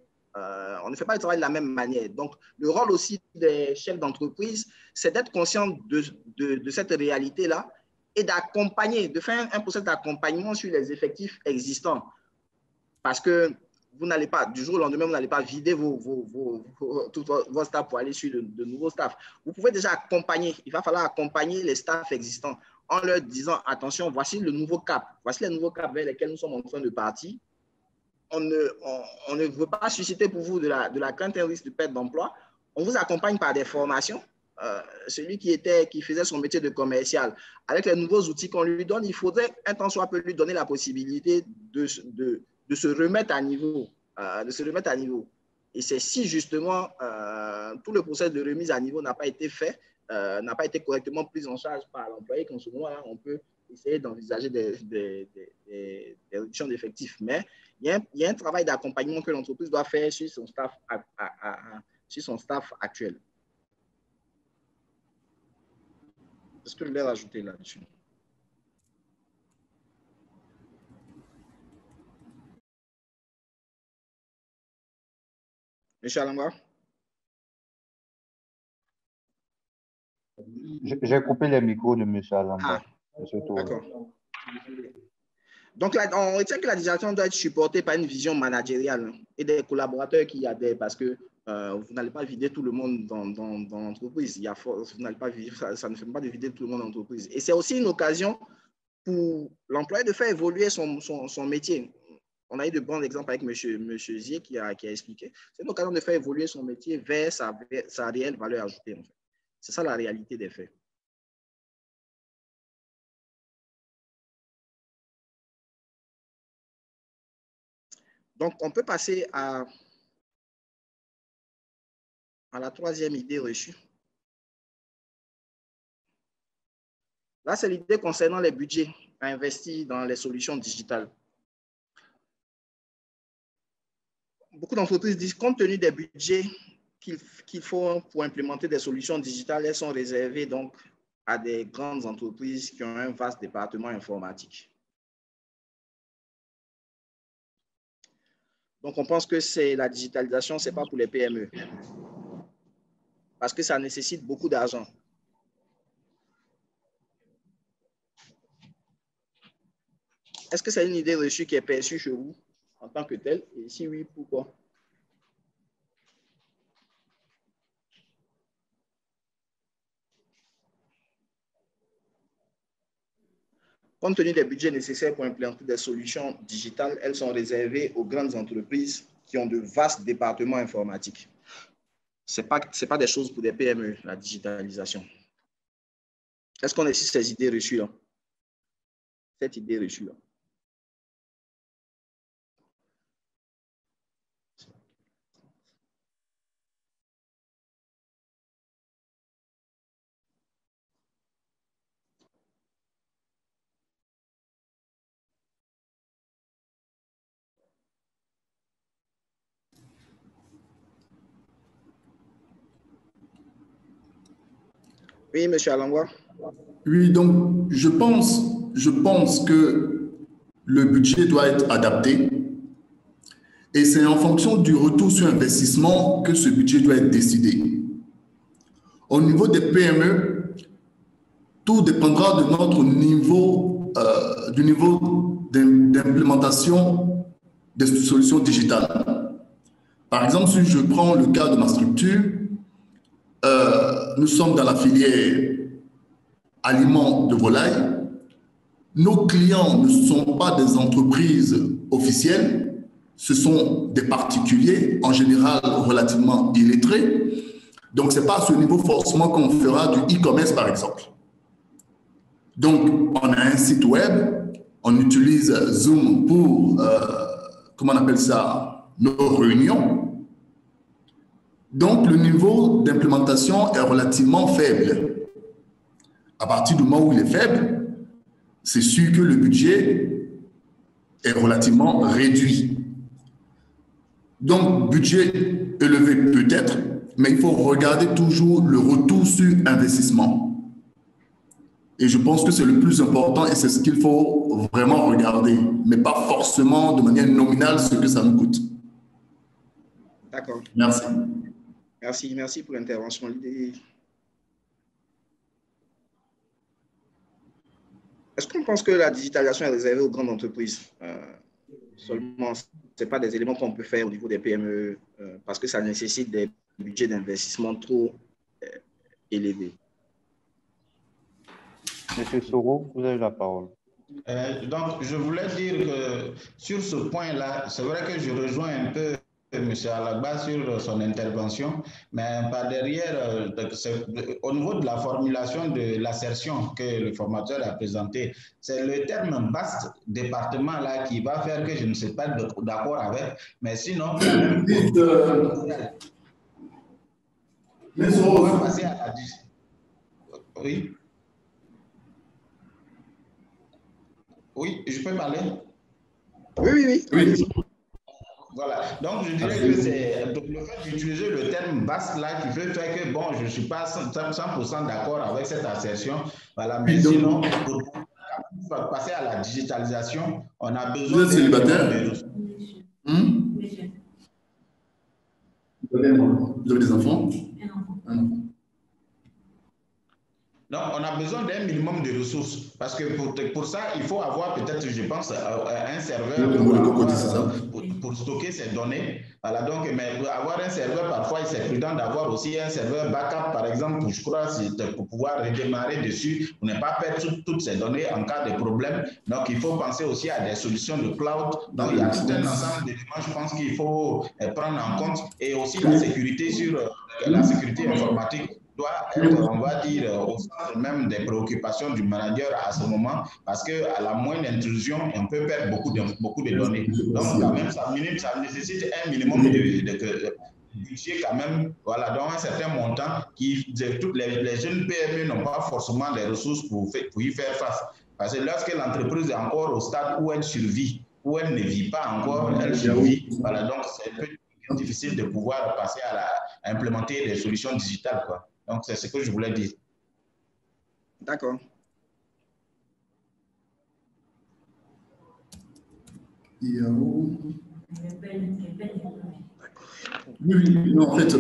Donc, le rôle aussi des chefs d'entreprise, c'est d'être conscient de cette réalité-là et d'accompagner, de faire un processus d'accompagnement sur les effectifs existants. Parce que vous n'allez pas, du jour au lendemain, vous n'allez pas vider tout vos staffs pour aller sur de nouveaux staffs. Vous pouvez déjà accompagner, il va falloir accompagner les staffs existants en leur disant, attention, voici le nouveau cap, voici les nouveaux caps vers lesquels nous sommes en train de partir. On ne veut pas susciter pour vous de la crainte et un risque de perte d'emploi. On vous accompagne par des formations. Celui qui faisait son métier de commercial, avec les nouveaux outils qu'on lui donne, il faudrait un temps soit peu lui donner la possibilité de se remettre à niveau. Et c'est si justement tout le processus de remise à niveau n'a pas été fait, n'a pas été correctement pris en charge par l'employé, qu'en ce moment-là, on peut essayer d'envisager des réductions d'effectifs. Mais il y a un travail d'accompagnement que l'entreprise doit faire sur son staff actuel. C'est ce que je voulais rajouter là-dessus. Monsieur Alamba? J'ai coupé les micros de M. Alamba. D'accord. Donc, on retient que la digitalisation doit être supportée par une vision managériale et des collaborateurs qui y adhèrent parce que vous n'allez pas vider tout le monde dans l'entreprise. Ça ne fait pas de vider tout le monde dans l'entreprise. Et c'est aussi une occasion pour l'employé de faire évoluer son métier. On a eu de bons exemples avec M. Zier qui a expliqué. C'est une occasion de faire évoluer son métier vers sa réelle valeur ajoutée. En fait. C'est ça la réalité des faits. Donc, on peut passer à la troisième idée reçue. Là, c'est l'idée concernant les budgets à investir dans les solutions digitales. Beaucoup d'entreprises disent, compte tenu des budgets qu'il faut pour implémenter des solutions digitales, elles sont réservées donc à des grandes entreprises qui ont un vaste département informatique. Donc, on pense que la digitalisation, ce n'est pas pour les PME. Parce que ça nécessite beaucoup d'argent. Est-ce que c'est une idée reçue qui est perçue chez vous en tant que telle? Et si oui, pourquoi? Compte tenu des budgets nécessaires pour implémenter des solutions digitales, elles sont réservées aux grandes entreprises qui ont de vastes départements informatiques. Ce n'est pas des choses pour des PME, la digitalisation. Est-ce qu'on a ici ces idées reçues-là? Cette idée reçue-là. Oui, M. Alangwa. Oui, donc je pense que le budget doit être adapté et c'est en fonction du retour sur investissement que ce budget doit être décidé. Au niveau des PME, tout dépendra de notre niveau, du niveau d'implémentation des solutions digitales. Par exemple, si je prends le cas de ma structure, nous sommes dans la filière aliments de volaille. Nos clients ne sont pas des entreprises officielles, ce sont des particuliers, en général relativement illettrés. Donc, ce n'est pas à ce niveau forcément qu'on fera du e-commerce, par exemple. Donc, on a un site web, on utilise Zoom pour, comment on appelle ça, nos réunions. Donc, le niveau d'implémentation est relativement faible. À partir du moment où il est faible, c'est sûr que le budget est relativement réduit. Donc, budget élevé peut-être, mais il faut regarder toujours le retour sur investissement. Et je pense que c'est le plus important et c'est ce qu'il faut vraiment regarder, mais pas forcément de manière nominale ce que ça nous coûte. D'accord. Merci. Merci pour l'intervention. Est-ce qu'on pense que la digitalisation est réservée aux grandes entreprises seulement? Ce n'est pas des éléments qu'on peut faire au niveau des PME parce que ça nécessite des budgets d'investissement trop élevés. Monsieur Soro, vous avez la parole. Donc, je voulais dire que sur ce point-là, c'est vrai que je rejoins un peu M. Alagba sur son intervention, mais par derrière, au niveau de la formulation de l'assertion que le formateur a présentée, c'est le terme vaste département là qui va faire que je ne suis pas d'accord avec, mais sinon, quand même, on va passer à la oui. Oui, je peux parler? Oui. Voilà, donc je dirais que c'est le fait d'utiliser le terme vaste là qui fait que, bon, je ne suis pas 100% d'accord avec cette assertion, voilà, mais sinon, pour passer à la digitalisation, on a besoin... Vous êtes célibataire? Vous avez des enfants? Non. Donc, on a besoin d'un minimum de ressources parce que pour ça, il faut avoir peut-être, je pense, un serveur pour stocker ces données. Voilà, donc, mais pour avoir un serveur, parfois, c'est prudent d'avoir aussi un serveur backup, par exemple, je crois, pour pouvoir redémarrer dessus, pour ne pas perdre toutes ces données en cas de problème. Donc, il faut penser aussi à des solutions de cloud. Donc, il y a tout un ensemble d'éléments, je pense qu'il faut prendre en compte et aussi la sécurité la sécurité informatique doit être, on va dire, au centre même des préoccupations du manager à ce moment, parce qu'à la moindre intrusion, on peut perdre beaucoup de données. Donc, quand même, ça nécessite un minimum de budget quand même, voilà, dans un certain montant, toutes les jeunes PME n'ont pas forcément les ressources pour y faire face. Parce que lorsque l'entreprise est encore au stade où elle survit, où elle ne vit pas encore, elle survit, voilà, donc c'est un peu difficile de pouvoir passer à implémenter des solutions digitales, quoi. Donc, c'est ce que je voulais dire. D'accord. Oui, non, en fait,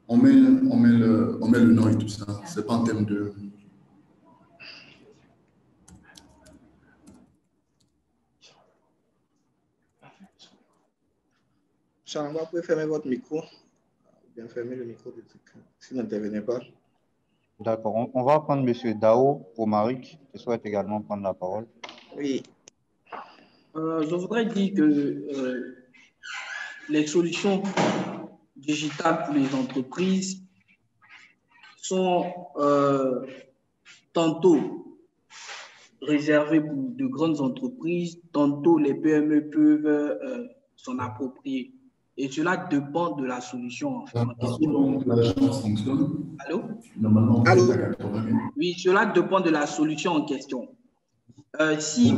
on met le nom et tout ça. C'est pas en termes de... Charles, vous pouvez fermer votre micro. Bien fermer le micro si vous n'intervenez pas. D'accord. On va prendre M. Dao Romaric, qui souhaite également prendre la parole. Oui. Je voudrais dire que les solutions digitales pour les entreprises sont tantôt réservées pour de grandes entreprises, tantôt les PME peuvent s'en approprier. Et cela dépend de la solution en fait. Allô? Allô? Oui, cela dépend de la solution en question. Si,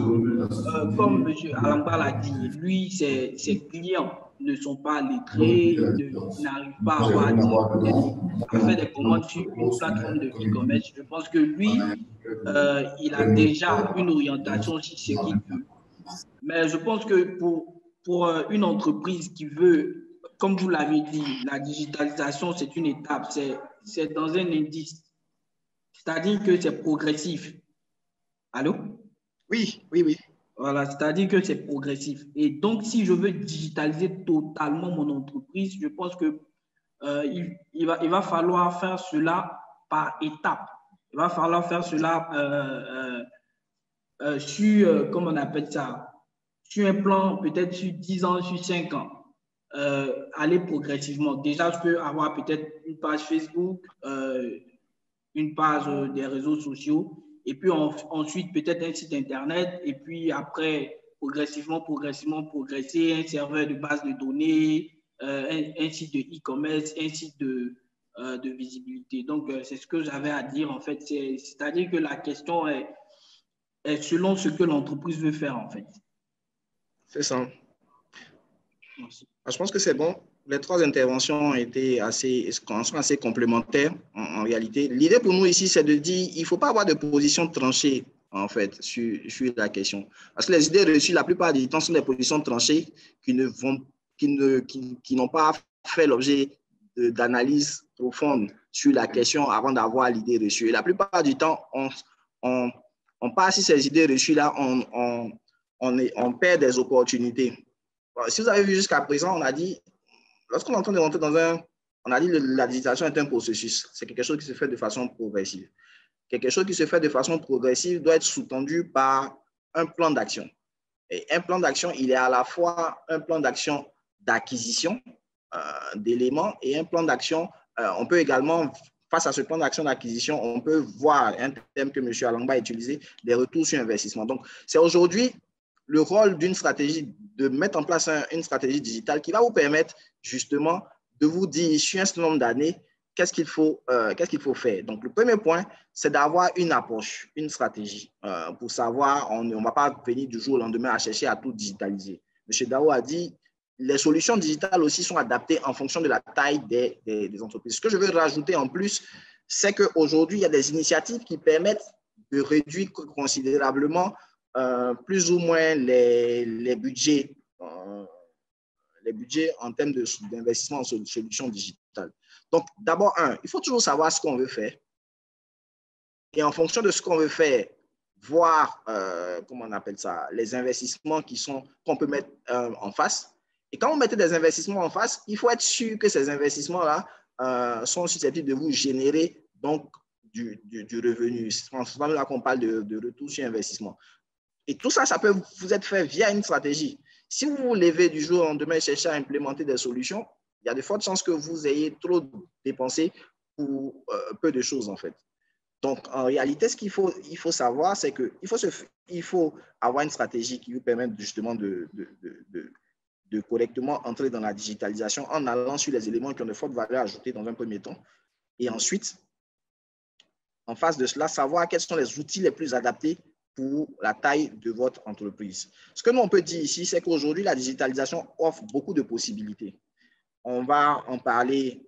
comme M. Alamba l'a dit, lui, ses clients ne sont pas lettrés, n'arrivent pas à faire des commandes sur une plateforme de e-commerce, je pense que lui, il a déjà une orientation sur ce qu'il veut. Mais je pense que pour une entreprise qui veut, comme vous l'avez dit, la digitalisation, c'est une étape, c'est dans un indice. C'est-à-dire que c'est progressif. Allô? Oui. Voilà, c'est-à-dire que c'est progressif. Et donc, si je veux digitaliser totalement mon entreprise, je pense que il va falloir faire cela par étapes. Il va falloir faire cela sur, comment on appelle ça, sur un plan peut-être sur 10 ans, sur 5 ans. Aller progressivement. Déjà, je peux avoir peut-être une page Facebook, une page des réseaux sociaux, et puis ensuite peut-être un site internet, et puis après progressivement progresser, un serveur de base de données, un site de e-commerce, un site de de visibilité. Donc, c'est ce que j'avais à dire, en fait. C'est-à-dire que la question est selon ce que l'entreprise veut faire, en fait. C'est ça. Merci. Je pense que c'est bon. Les trois interventions sont assez complémentaires en réalité. L'idée pour nous ici, c'est de dire qu'il ne faut pas avoir de position tranchée, en fait, sur la question. Parce que les idées reçues, la plupart du temps, sont des positions tranchées qui n'ont pas fait l'objet d'analyse profonde sur la question avant d'avoir l'idée reçue. Et la plupart du temps, on part sur ces idées reçues-là, on perd des opportunités. Si vous avez vu jusqu'à présent, on a dit, lorsqu'on est en train de rentrer on a dit que la digitalisation est un processus. C'est quelque chose qui se fait de façon progressive. Quelque chose qui se fait de façon progressive doit être sous-tendu par un plan d'action. Et un plan d'action, il est à la fois un plan d'action d'acquisition d'éléments et un plan d'action, on peut également, face à ce plan d'action d'acquisition, on peut voir un terme que M. Alangba a utilisé, des retours sur investissement. Donc, c'est aujourd'hui le rôle d'une stratégie, de mettre en place une stratégie digitale qui va vous permettre justement de vous dire sur un certain nombre d'années, qu'est-ce qu'il faut faire. Donc, le premier point, c'est d'avoir une approche, une stratégie pour savoir, on ne va pas venir du jour au lendemain à chercher à tout digitaliser. M. Dao a dit, les solutions digitales aussi sont adaptées en fonction de la taille des entreprises. Ce que je veux rajouter en plus, c'est qu'aujourd'hui, il y a des initiatives qui permettent de réduire considérablement plus ou moins les budgets en termes d'investissement en solutions digitales. Donc, d'abord, il faut toujours savoir ce qu'on veut faire. Et en fonction de ce qu'on veut faire, voir, comment on appelle ça, les investissements qu'on peut mettre en face. Et quand vous mettez des investissements en face, il faut être sûr que ces investissements-là sont susceptibles de vous générer donc du revenu. C'est là qu'on parle de retour sur investissement. Et tout ça, ça peut vous être fait via une stratégie. Si vous vous levez du jour au lendemain et cherchez à implémenter des solutions, il y a de fortes chances que vous ayez trop dépensé pour peu de choses, en fait. Donc, en réalité, ce qu'il faut savoir, c'est qu'il faut avoir une stratégie qui vous permette justement de correctement entrer dans la digitalisation en allant sur les éléments qui ont de fortes valeurs ajoutées dans un premier temps. Et ensuite, en face de cela, savoir quels sont les outils les plus adaptés pour la taille de votre entreprise. Ce que nous, on peut dire ici, c'est qu'aujourd'hui, la digitalisation offre beaucoup de possibilités. On va en parler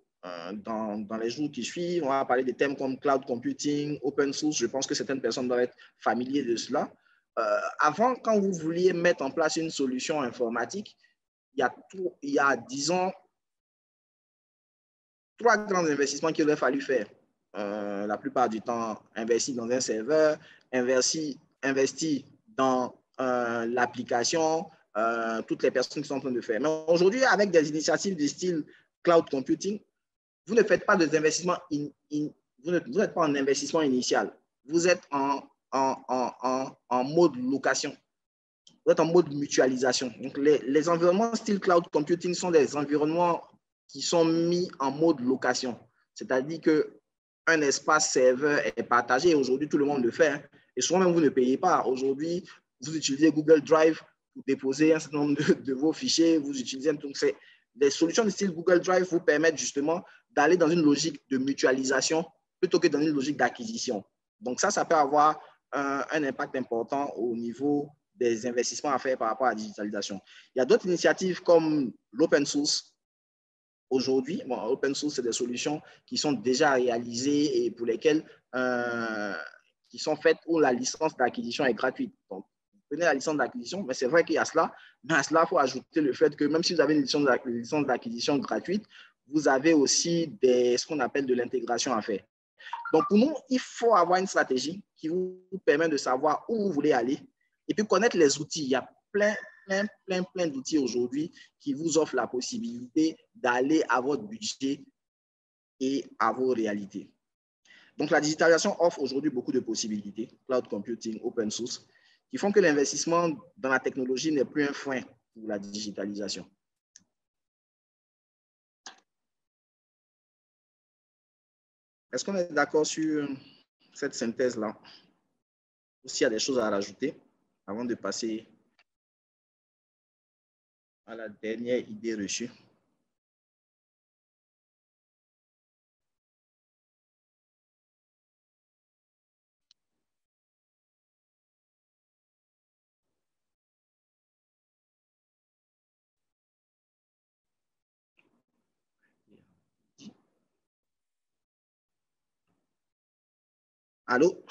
dans les jours qui suivent. On va parler des thèmes comme cloud computing, open source. Je pense que certaines personnes doivent être familières de cela. Avant, quand vous vouliez mettre en place une solution informatique, il y a disons, 3 grands investissements qu'il aurait fallu faire. La plupart du temps, investir dans un serveur, investir dans l'application, toutes les personnes qui sont en train de faire. Mais aujourd'hui, avec des initiatives du style cloud computing, vous ne faites pas des investissements, vous n'êtes pas en investissement initial. Vous êtes en mode location. Vous êtes en mode mutualisation. Donc, les environnements style cloud computing sont des environnements qui sont mis en mode location. C'est-à-dire qu'un espace serveur est partagé. Aujourd'hui, tout le monde le fait. Hein. Et souvent même, vous ne payez pas. Aujourd'hui, vous utilisez Google Drive pour déposer un certain nombre de vos fichiers. Vous utilisez donc les solutions de style Google Drive vous permettent justement d'aller dans une logique de mutualisation plutôt que dans une logique d'acquisition. Donc ça peut avoir un impact important au niveau des investissements à faire par rapport à la digitalisation. Il y a d'autres initiatives comme l'open source. Aujourd'hui, open source, c'est des solutions qui sont déjà réalisées et pour lesquelles qui sont faites où la licence d'acquisition est gratuite. Donc, vous prenez la licence d'acquisition, mais c'est vrai qu'il y a cela, mais à cela, il faut ajouter le fait que même si vous avez une licence d'acquisition gratuite, vous avez aussi ce qu'on appelle de l'intégration à faire. Donc, pour nous, il faut avoir une stratégie qui vous permet de savoir où vous voulez aller et puis connaître les outils. Il y a plein d'outils aujourd'hui qui vous offrent la possibilité d'aller à votre budget et à vos réalités. Donc, la digitalisation offre aujourd'hui beaucoup de possibilités, cloud computing, open source, qui font que l'investissement dans la technologie n'est plus un frein pour la digitalisation. Est-ce qu'on est d'accord sur cette synthèse-là? Ou s'il y a des choses à rajouter avant de passer à la dernière idée reçue? Allô?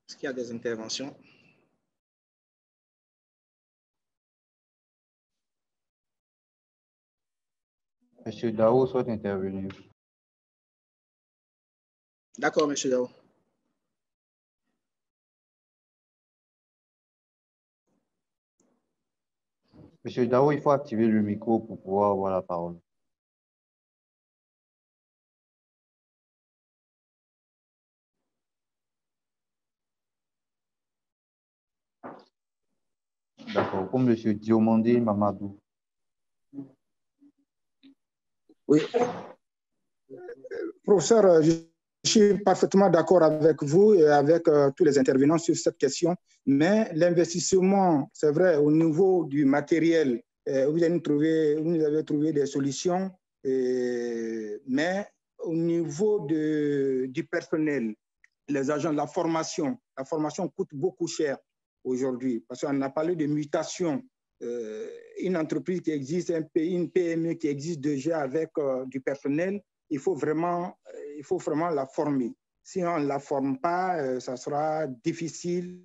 Est-ce qu'il y a des interventions? Monsieur Dao souhaite intervenir. D'accord, Monsieur Dao. Monsieur Dao, il faut activer le micro pour pouvoir avoir la parole. D'accord, comme Monsieur Diomandé Mamadou. Oui. Professeur, je suis parfaitement d'accord avec vous et avec tous les intervenants sur cette question, mais l'investissement, c'est vrai, au niveau du matériel, vous avez trouvé des solutions, mais au niveau du personnel, les agents, la formation coûte beaucoup cher aujourd'hui, parce qu'on a parlé de mutation. Une entreprise qui existe, une PME qui existe déjà avec du personnel, il faut vraiment la former. Si on ne la forme pas, ça sera difficile.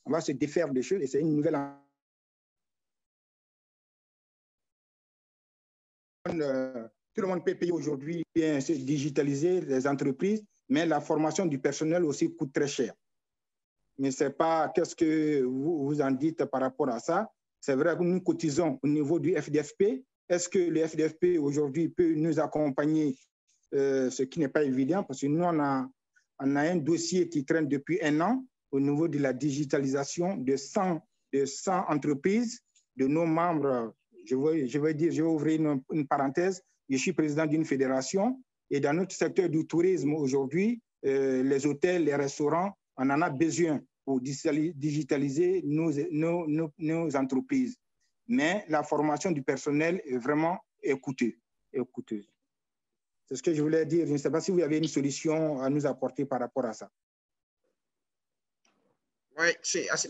On va se défaire des choses et c'est une nouvelle. Tout le monde peut payer aujourd'hui, bien digitaliser les entreprises, mais la formation du personnel aussi coûte très cher. Mais ce n'est pas qu'est-ce que vous en dites par rapport à ça. C'est vrai que nous cotisons au niveau du FDFP. Est-ce que le FDFP aujourd'hui peut nous accompagner, ce qui n'est pas évident, parce que nous, on a un dossier qui traîne depuis 1 an au niveau de la digitalisation de 100 entreprises, de nos membres. Je vais ouvrir une parenthèse. Je suis président d'une fédération et dans notre secteur du tourisme aujourd'hui, les hôtels, les restaurants, on en a besoin pour digitaliser nos entreprises. Mais la formation du personnel est vraiment coûteuse. C'est ce que je voulais dire. Je ne sais pas si vous avez une solution à nous apporter par rapport à ça. Oui,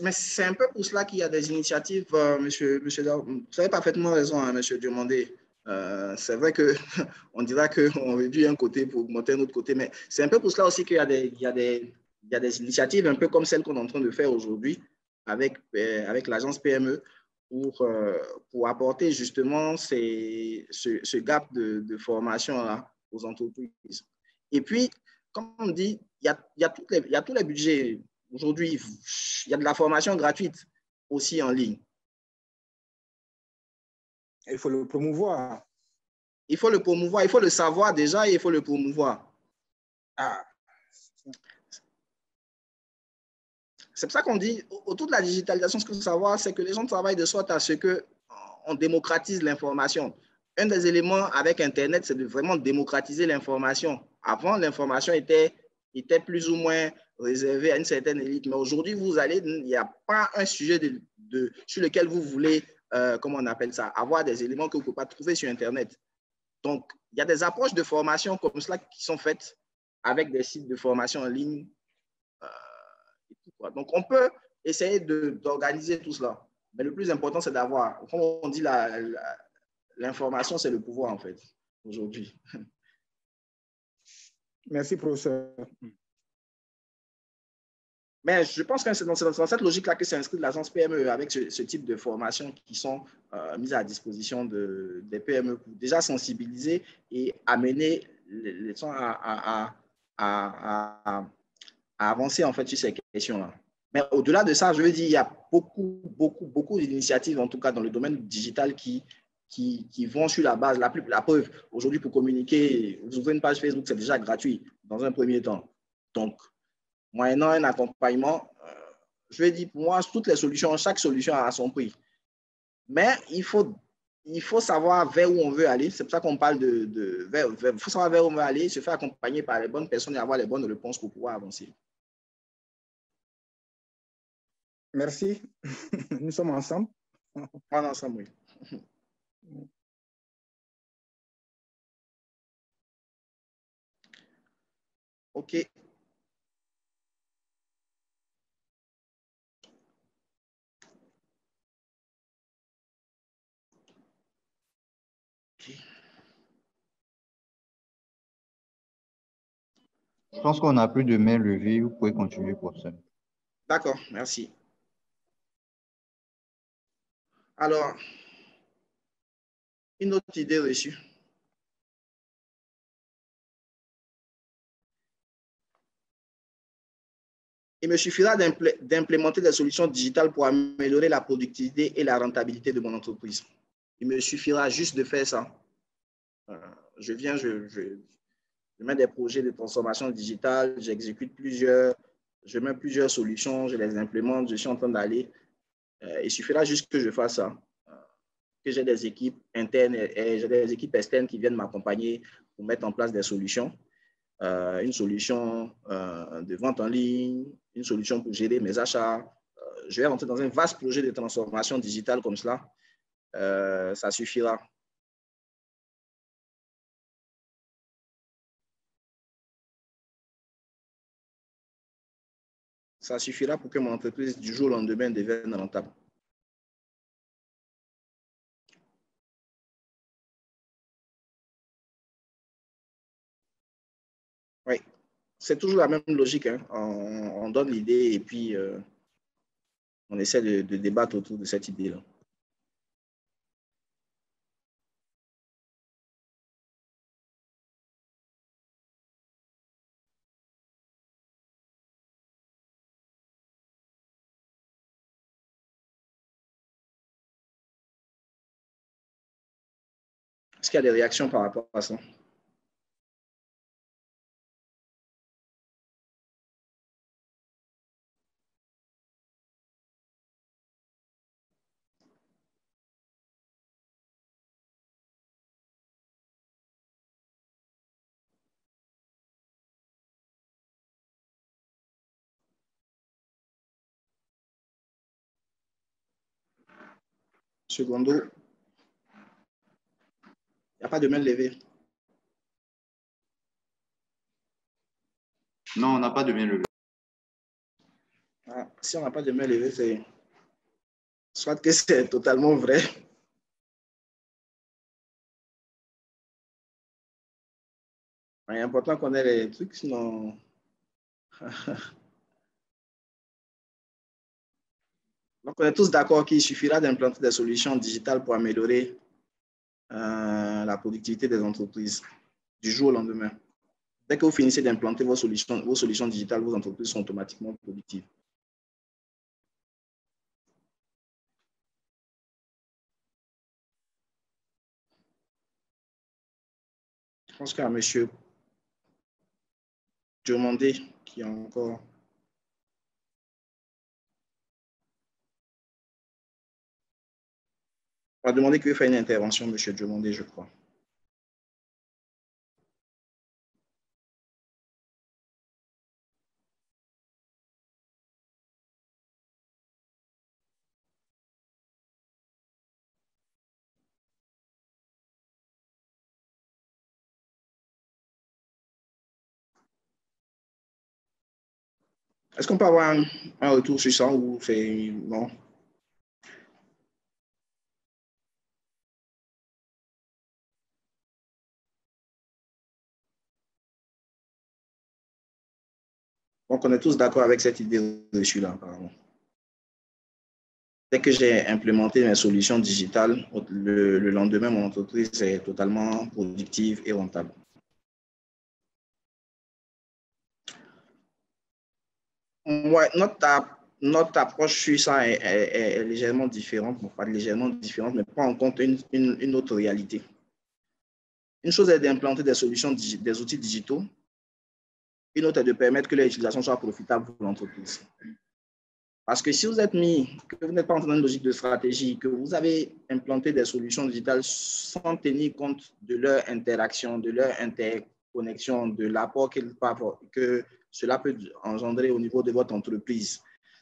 mais c'est un peu pour cela qu'il y a des initiatives, monsieur Dao. Vous avez parfaitement raison, hein, monsieur Diomandé. C'est vrai qu'on dira qu'on réduit un côté pour augmenter un autre côté, mais c'est un peu pour cela aussi qu'il y a des initiatives un peu comme celle qu'on est en train de faire aujourd'hui avec l'agence PME pour apporter justement ce gap de formation-là aux entreprises. Et puis, comme on dit, il y a tous les budgets. Aujourd'hui, il y a de la formation gratuite aussi en ligne. Il faut le promouvoir. Il faut le promouvoir, il faut le savoir déjà et il faut le promouvoir. Ah. C'est pour ça qu'on dit, autour de la digitalisation, ce qu'il faut savoir, c'est que les gens travaillent de sorte à ce qu'on démocratise l'information. Un des éléments avec Internet, c'est de vraiment démocratiser l'information. Avant, l'information était plus ou moins réservée à une certaine élite. Mais aujourd'hui, il n'y a pas un sujet sur lequel vous voulez, comment on appelle ça, avoir des éléments que vous ne pouvez pas trouver sur Internet. Donc, il y a des approches de formation comme cela qui sont faites avec des sites de formation en ligne. Donc, on peut essayer d'organiser tout cela. Mais le plus important, c'est d'avoir, comme on dit, l'information, c'est le pouvoir, en fait, aujourd'hui. Merci, professeur. Mais je pense que c'est dans cette logique-là que s'inscrit l'agence PME avec ce type de formations qui sont mises à disposition des PME pour déjà sensibiliser et amener les gens à avancer, en fait, sur ces questions-là. Mais au-delà de ça, je veux dire, il y a beaucoup d'initiatives, en tout cas dans le domaine digital, qui vont sur la base. La preuve, aujourd'hui, pour communiquer, vous ouvrez une page Facebook, c'est déjà gratuit dans un premier temps. Donc, moyennant un accompagnement, je veux dire, pour moi, toutes les solutions, chaque solution a son prix. Mais il faut savoir vers où on veut aller. C'est pour ça qu'on parle il faut savoir vers où on veut aller, se faire accompagner par les bonnes personnes et avoir les bonnes réponses pour pouvoir avancer. Merci. Nous sommes ensemble. On est ensemble, oui. OK. Je pense qu'on n'a plus de main levée. Vous pouvez continuer, professeur. D'accord, merci. Alors, une autre idée reçue. Il me suffira d'implémenter des solutions digitales pour améliorer la productivité et la rentabilité de mon entreprise. Il me suffira juste de faire ça. Je mets des projets de transformation digitale, j'exécute je mets plusieurs solutions, je les implémente, je suis en train d'aller. Il suffira juste que je fasse ça, que j'ai des équipes internes et j'ai des équipes externes qui viennent m'accompagner pour mettre en place des solutions. Une solution de vente en ligne, une solution pour gérer mes achats. Je vais rentrer dans un vaste projet de transformation digitale comme cela. Ça suffira. Ça suffira pour que mon entreprise du jour au lendemain devienne rentable. Oui, c'est toujours la même logique. Hein. On donne l'idée et puis on essaie de débattre autour de cette idée-là. Est-ce qu'il y a des réactions par rapport à ça? Secondo, il n'y a pas de main levée. Non, on n'a pas de main levée. Ah, si on n'a pas de main levée, c'est soit que c'est totalement vrai. Il est important qu'on ait les trucs, sinon... Donc, on est tous d'accord qu'il suffira d'implanter des solutions digitales pour améliorer la productivité des entreprises du jour au lendemain. Dès que vous finissez d'implanter vos solutions digitales, vos entreprises sont automatiquement productives. Je pense qu'il y a M. Diomandé qui a encore... On va demander qu'il veut faire une intervention, M. Diomandé, je crois. Est-ce qu'on peut avoir un retour sur ça ou c'est non? Donc, on est tous d'accord avec cette idée reçue-là, apparemment. Dès que j'ai implémenté mes solutions digitales, le lendemain, mon entreprise est totalement productive et rentable. Ouais, notre approche sur ça est légèrement différente, bon, pas légèrement différente, mais prend en compte une autre réalité. Une chose est d'implanter des solutions, des outils digitaux. Une autre est de permettre que leur utilisation soit profitable pour l'entreprise. Parce que si vous êtes que vous n'êtes pas en une logique de stratégie, que vous avez implanté des solutions digitales sans tenir compte de leur interaction, de leur interconnexion, de l'apport que cela peut engendrer au niveau de votre entreprise,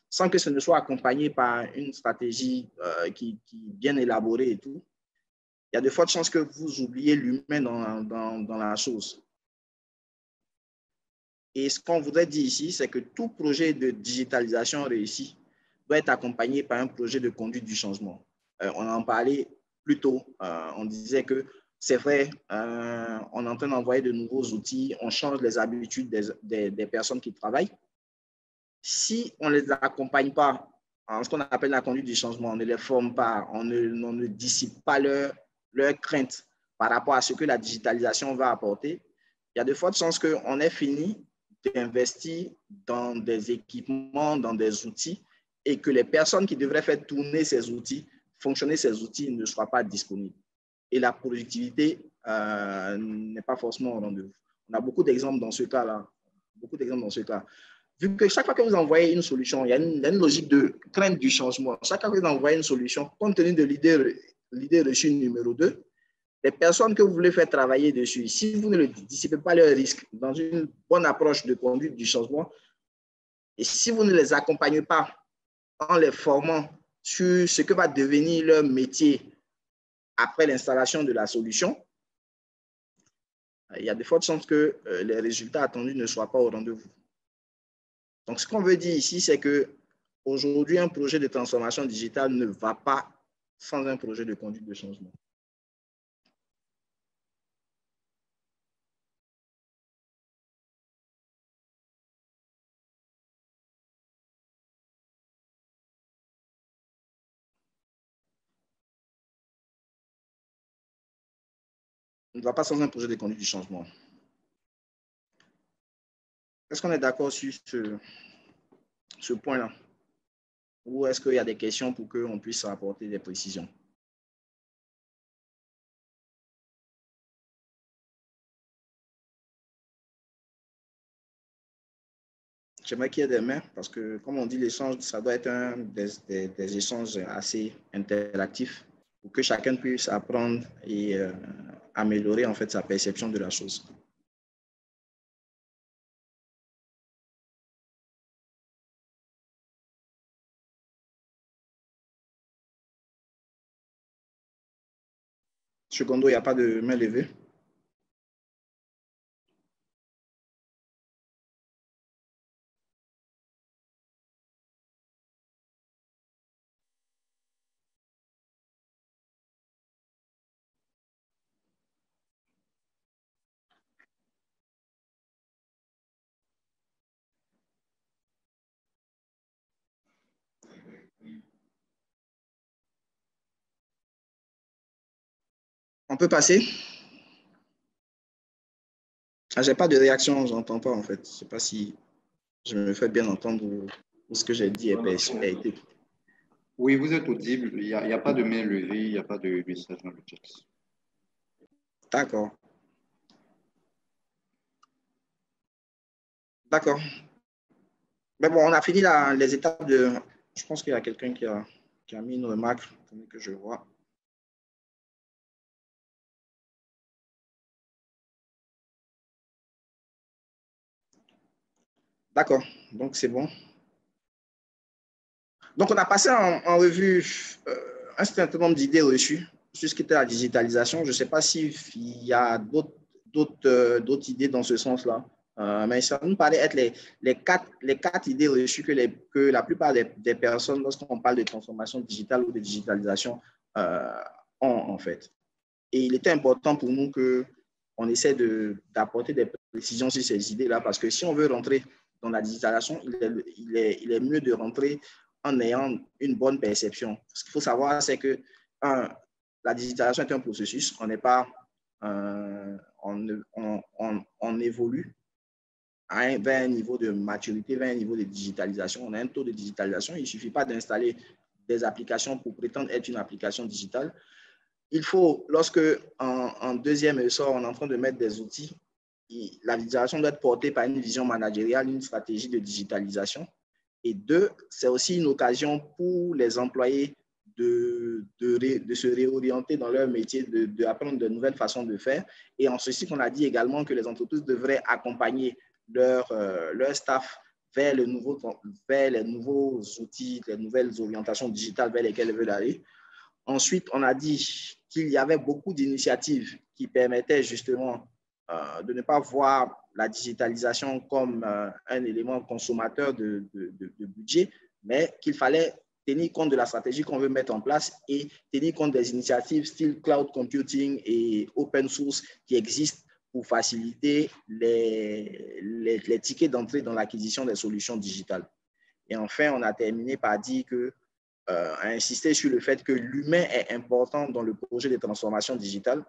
sans que ce ne soit accompagné par une stratégie qui est bien élaborée et tout, il y a de fortes chances que vous oubliez l'humain dans la chose. Et ce qu'on voudrait dire ici, c'est que tout projet de digitalisation réussi doit être accompagné par un projet de conduite du changement. On en parlait plus tôt. On disait que c'est vrai, on est en train d'envoyer de nouveaux outils, on change les habitudes des personnes qui travaillent. Si on ne les accompagne pas en ce qu'on appelle la conduite du changement, on ne les forme pas, on ne dissipe pas leur crainte par rapport à ce que la digitalisation va apporter, il y a de fortes chances qu'on ait fini d'investir dans des équipements, dans des outils, et que les personnes qui devraient faire tourner ces outils, fonctionner ces outils, ne soient pas disponibles. Et la productivité n'est pas forcément au rendez-vous. On a beaucoup d'exemples dans ce cas-là. Beaucoup d'exemples dans ce cas. Vu que chaque fois que vous envoyez une solution, il y a une logique de crainte du changement. Chaque fois que vous envoyez une solution, compte tenu de l'idée reçue numéro 2, les personnes que vous voulez faire travailler dessus, si vous ne le dissipez pas leurs risques dans une bonne approche de conduite du changement, et si vous ne les accompagnez pas en les formant sur ce que va devenir leur métier après l'installation de la solution, il y a de fortes chances que les résultats attendus ne soient pas au rendez-vous. Donc, ce qu'on veut dire ici, c'est qu'aujourd'hui, un projet de transformation digitale ne va pas sans un projet de conduite de changement. On ne va pas sans un projet de conduite du changement. Est-ce qu'on est d'accord sur ce point-là? Ou est-ce qu'il y a des questions pour qu'on puisse apporter des précisions? J'aimerais qu'il y ait des mains parce que, comme on dit, l'échange, ça doit être des échanges assez interactifs pour que chacun puisse apprendre et améliorer en fait sa perception de la chose. Secondo, il n'y a pas de main levée. On peut passer? Ah, j'ai pas de réaction, j'entends pas en fait. Je sais pas si je me fais bien entendre ou ce que j'ai dit a été. Oui, vous êtes audible. Il n'y a pas de main levée, il n'y a pas de message dans le chat. D'accord. D'accord. Mais bon, on a fini les étapes de... Je pense qu'il y a quelqu'un qui a mis une remarque que je vois. D'accord, donc c'est bon. Donc on a passé en revue un certain nombre d'idées reçues sur ce qui était la digitalisation. Je ne sais pas s'il y a d'autres idées dans ce sens-là, mais ça nous paraît être les quatre idées reçues que la plupart des personnes, lorsqu'on parle de transformation digitale ou de digitalisation, ont en fait. Et il était important pour nous qu'on essaie d'apporter des précisions sur ces idées-là, parce que si on veut rentrer dans la digitalisation, il est mieux de rentrer en ayant une bonne perception. Ce qu'il faut savoir, c'est que la digitalisation est un processus. On n'est pas, on évolue vers un niveau de maturité, vers un niveau de digitalisation. On a un taux de digitalisation. Il ne suffit pas d'installer des applications pour prétendre être une application digitale. Il faut, lorsque en deuxième essor, on est en train de mettre des outils, la digitalisation doit être portée par une vision managériale, une stratégie de digitalisation. Et deux, c'est aussi une occasion pour les employés de se réorienter dans leur métier, d'apprendre de nouvelles façons de faire. Et en ceci qu'on a dit également que les entreprises devraient accompagner leur staff vers les nouveaux outils, les nouvelles orientations digitales vers lesquelles elles veulent aller. Ensuite, on a dit qu'il y avait beaucoup d'initiatives qui permettaient justement de ne pas voir la digitalisation comme un élément consommateur de budget, mais qu'il fallait tenir compte de la stratégie qu'on veut mettre en place et tenir compte des initiatives style cloud computing et open source qui existent pour faciliter les tickets d'entrée dans l'acquisition des solutions digitales. Et enfin, on a terminé par dire que, insister sur le fait que l'humain est important dans le projet de transformation digitale.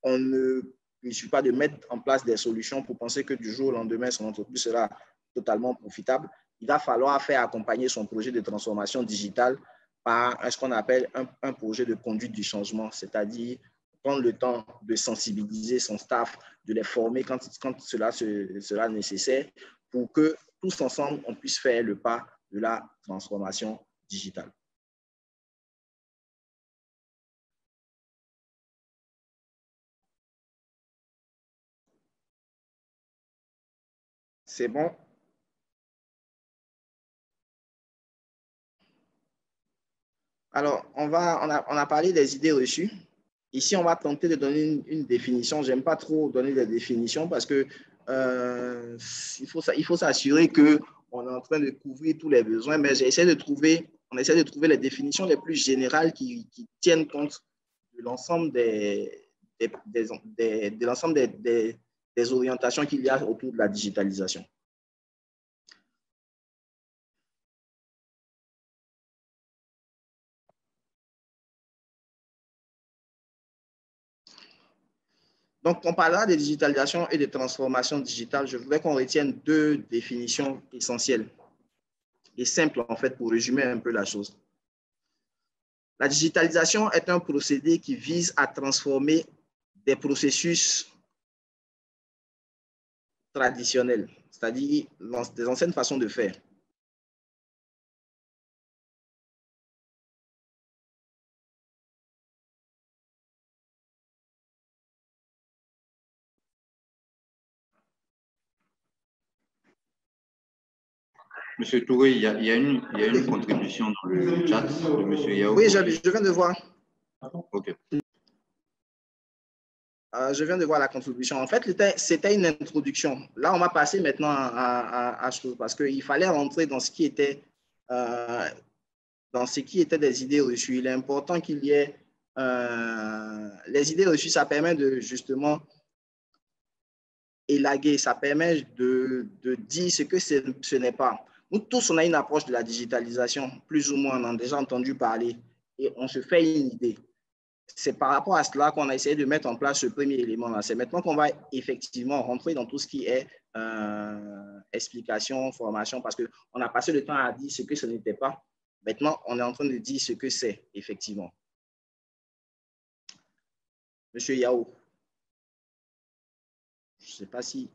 On ne suffit pas de mettre en place des solutions pour penser que du jour au lendemain, son entreprise sera totalement profitable. Il va falloir faire accompagner son projet de transformation digitale par ce qu'on appelle un projet de conduite du changement, c'est-à-dire prendre le temps de sensibiliser son staff, de les former quand cela sera nécessaire pour que tous ensemble, on puisse faire le pas de la transformation digitale. C'est bon? Alors, on a parlé des idées reçues. Ici, on va tenter de donner une définition. Je n'aime pas trop donner des définitions parce que il faut s'assurer qu'on est en train de couvrir tous les besoins, mais on essaie de trouver les définitions les plus générales qui tiennent compte de l'ensemble des orientations qu'il y a autour de la digitalisation. Donc, on parlera de digitalisation et de transformation digitale. Je voudrais qu'on retienne deux définitions essentielles et simples, en fait, pour résumer un peu la chose. La digitalisation est un procédé qui vise à transformer des processus traditionnels, c'est-à-dire des anciennes façons de faire. Monsieur Touré, il y a une contribution dans le chat de Monsieur Yao. Oui, je viens de voir. OK. Je viens de voir la contribution. En fait, c'était une introduction. Là, on va passer maintenant à chose parce qu'il fallait rentrer dans ce qui était des idées reçues. Il est important qu'il y ait les idées reçues, ça permet de justement élaguer, ça permet de dire ce que ce n'est pas. Nous tous, on a une approche de la digitalisation, plus ou moins, on en a déjà entendu parler et on se fait une idée. C'est par rapport à cela qu'on a essayé de mettre en place ce premier élément-là. C'est maintenant qu'on va effectivement rentrer dans tout ce qui est explication, formation, parce qu'on a passé le temps à dire ce que ce n'était pas. Maintenant, on est en train de dire ce que c'est, effectivement. Monsieur Yao, je ne sais pas si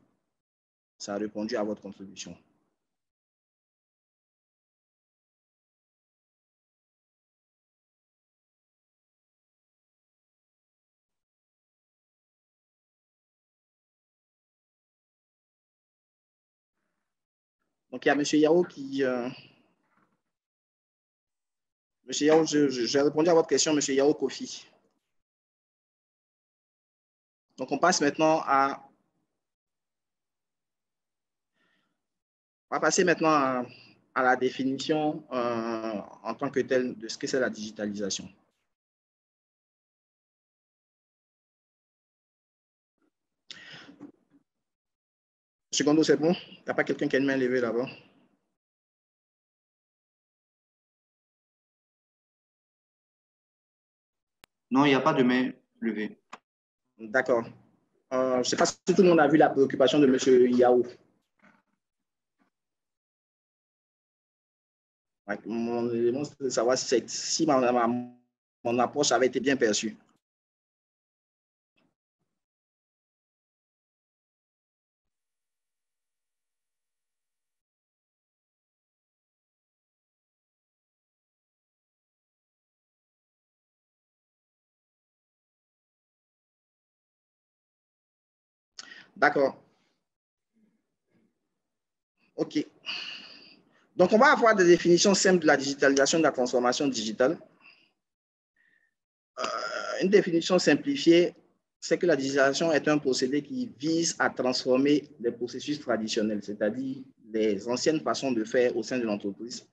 ça a répondu à votre contribution. Donc, il y a M. Yao qui... Monsieur Yao, j'ai répondu à votre question, M. Yao Kofi. Donc, on passe maintenant à... On va passer maintenant à la définition en tant que telle de ce que c'est la digitalisation. Secondo, c'est bon? Il n'y a pas quelqu'un qui a une main levée là-bas? Non, il n'y a pas de main levée. D'accord. Je ne sais pas si tout le monde a vu la préoccupation de M. Yao. Mon élément, c'est de savoir si mon approche avait été bien perçue. D'accord. OK. Donc, on va avoir des définitions simples de la digitalisation, de la transformation digitale. Une définition simplifiée, c'est que la digitalisation est un procédé qui vise à transformer les processus traditionnels, c'est-à-dire les anciennes façons de faire au sein de l'entreprise,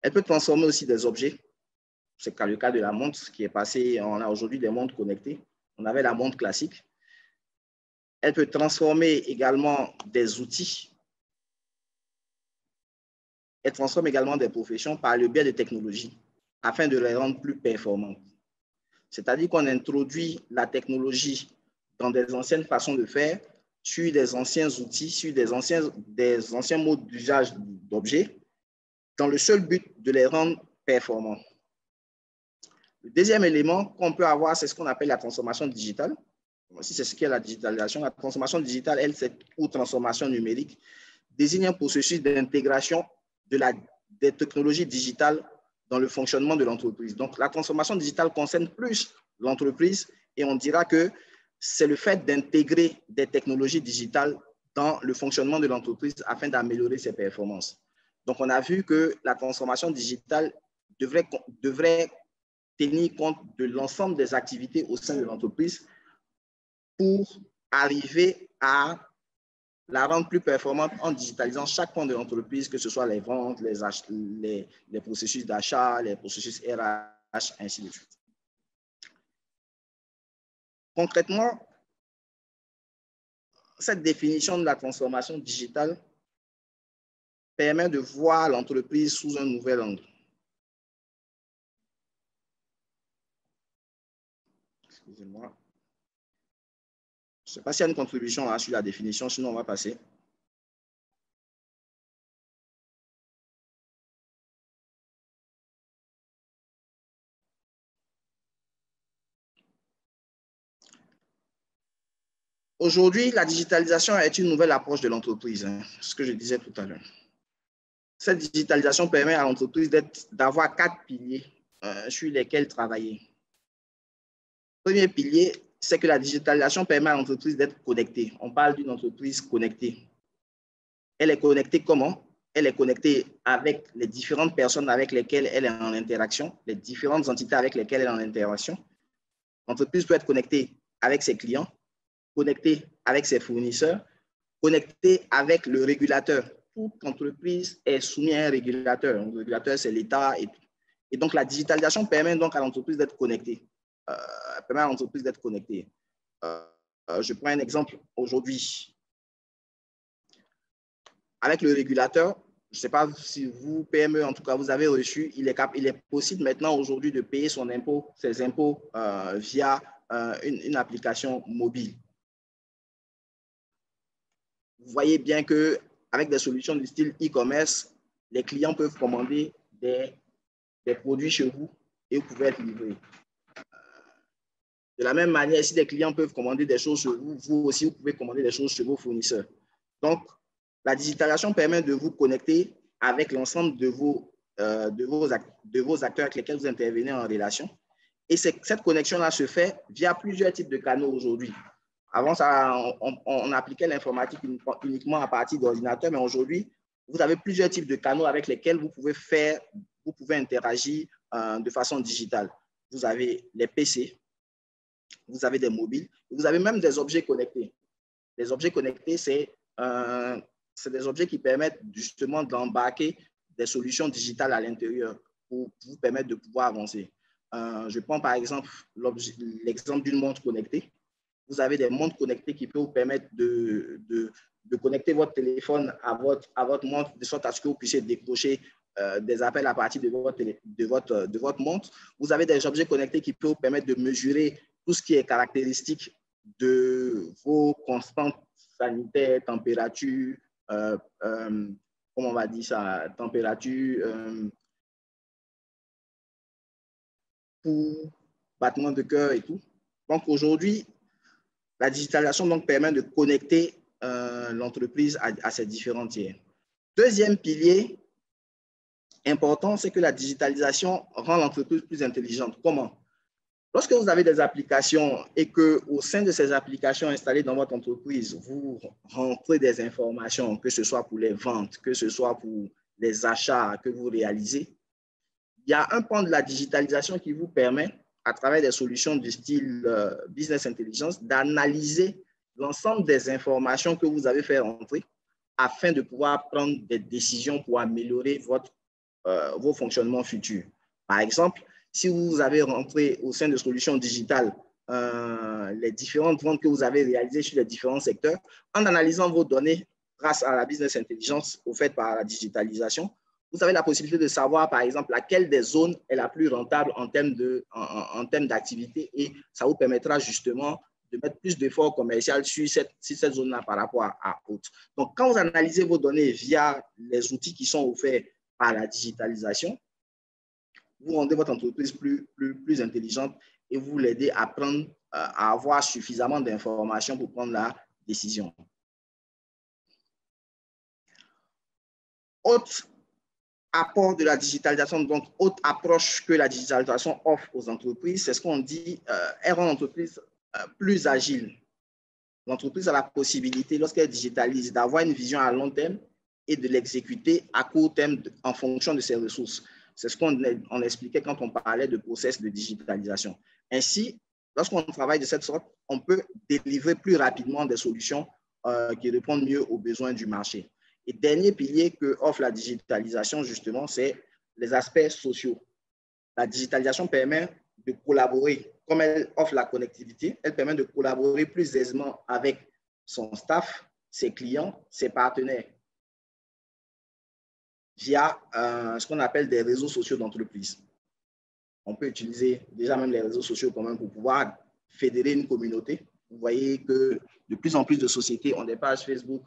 Elle peut transformer aussi des objets. C'est le cas de la montre qui est passée. On a aujourd'hui des montres connectées. On avait la montre classique. Elle peut transformer également des outils. Elle transforme également des professions par le biais de technologies afin de les rendre plus performantes. C'est-à-dire qu'on introduit la technologie dans des anciennes façons de faire, sur des anciens outils, sur des anciens modes d'usage d'objets, dans le seul but de les rendre performants. Le deuxième élément qu'on peut avoir, c'est ce qu'on appelle la transformation digitale. Voici, c'est ce qu'est la digitalisation. La transformation digitale, elle, c'est ou transformation numérique, désigne un processus d'intégration des technologies digitales dans le fonctionnement de l'entreprise. Donc, la transformation digitale concerne plus l'entreprise et on dira que c'est le fait d'intégrer des technologies digitales dans le fonctionnement de l'entreprise afin d'améliorer ses performances. Donc, on a vu que la transformation digitale devrait tenir compte de l'ensemble des activités au sein de l'entreprise pour arriver à la rendre plus performante en digitalisant chaque point de l'entreprise, que ce soit les ventes, les processus d'achat, les processus RH, ainsi de suite. Concrètement, cette définition de la transformation digitale permet de voir l'entreprise sous un nouvel angle. Excusez-moi. Je ne sais pas s'il y a une contribution sur la définition, sinon on va passer. Aujourd'hui, la digitalisation est une nouvelle approche de l'entreprise, ce que je disais tout à l'heure. Cette digitalisation permet à l'entreprise d'avoir 4 piliers sur lesquels travailler. Le premier pilier, c'est que la digitalisation permet à l'entreprise d'être connectée. On parle d'une entreprise connectée. Elle est connectée comment? Elle est connectée avec les différentes personnes avec lesquelles elle est en interaction, les différentes entités avec lesquelles elle est en interaction. L'entreprise peut être connectée avec ses clients, connectée avec ses fournisseurs, connectée avec le régulateur. Toute entreprise est soumise à un régulateur. Le régulateur, c'est l'État. Et donc, la digitalisation permet donc à l'entreprise d'être connectée. Je prends un exemple aujourd'hui. Avec le régulateur, je ne sais pas si vous, PME, en tout cas, vous avez reçu, il est possible maintenant aujourd'hui de payer ses impôts via une application mobile. Vous voyez bien qu'avec des solutions du style e-commerce, les clients peuvent commander des produits chez vous et vous pouvez être livré. De la même manière, si des clients peuvent commander des choses chez vous, vous aussi, vous pouvez commander des choses chez vos fournisseurs. Donc, la digitalisation permet de vous connecter avec l'ensemble de vos acteurs avec lesquels vous intervenez en relation. Et cette connexion-là se fait via plusieurs types de canaux aujourd'hui. Avant, on appliquait l'informatique uniquement à partir d'ordinateurs, mais aujourd'hui, vous avez plusieurs types de canaux avec lesquels vous pouvez interagir de façon digitale. Vous avez les PC, vous avez des mobiles, vous avez même des objets connectés. Les objets connectés, c'est des objets qui permettent justement d'embarquer des solutions digitales à l'intérieur pour vous permettre de pouvoir avancer. Je prends par exemple l'exemple d'une montre connectée. Vous avez des montres connectées qui peuvent vous permettre de connecter votre téléphone à votre montre de sorte à ce que vous puissiez décrocher des appels à partir de votre montre. Vous avez des objets connectés qui peuvent vous permettre de mesurer tout ce qui est caractéristique de vos constantes sanitaires, température, comment on va dire ça, température, pouls, battement de cœur et tout. Donc aujourd'hui, la digitalisation donc permet de connecter l'entreprise à ces différents tiers. Deuxième pilier important, c'est que la digitalisation rend l'entreprise plus intelligente. Comment? Lorsque vous avez des applications et qu'au sein de ces applications installées dans votre entreprise, vous rentrez des informations, que ce soit pour les ventes, que ce soit pour les achats que vous réalisez, il y a un pan de la digitalisation qui vous permet, à travers des solutions du style Business Intelligence, d'analyser l'ensemble des informations que vous avez fait rentrer afin de pouvoir prendre des décisions pour améliorer vos fonctionnements futurs. Par exemple, si vous avez rentré au sein de solutions digitales les différentes ventes que vous avez réalisées sur les différents secteurs, en analysant vos données grâce à la business intelligence faite par la digitalisation, vous avez la possibilité de savoir, par exemple, laquelle des zones est la plus rentable en termes d'activité, et ça vous permettra justement de mettre plus d'efforts commerciaux sur cette zone-là par rapport à autres. Donc, quand vous analysez vos données via les outils qui sont offerts par la digitalisation, vous rendez votre entreprise plus intelligente et vous l'aidez à avoir suffisamment d'informations pour prendre la décision. Autre apport de la digitalisation, donc autre approche que la digitalisation offre aux entreprises, c'est ce qu'on dit, elle rend l'entreprise plus agile. L'entreprise a la possibilité, lorsqu'elle digitalise, d'avoir une vision à long terme et de l'exécuter à court terme en fonction de ses ressources. C'est ce qu'on expliquait quand on parlait de process de digitalisation. Ainsi, lorsqu'on travaille de cette sorte, on peut délivrer plus rapidement des solutions qui répondent mieux aux besoins du marché. Et dernier pilier que offre la digitalisation, justement, c'est les aspects sociaux. La digitalisation permet de collaborer, comme elle offre la connectivité, elle permet de collaborer plus aisément avec son staff, ses clients, ses partenaires, via ce qu'on appelle des réseaux sociaux d'entreprise. On peut utiliser déjà même les réseaux sociaux quand même pour pouvoir fédérer une communauté. Vous voyez que de plus en plus de sociétés ont des pages Facebook,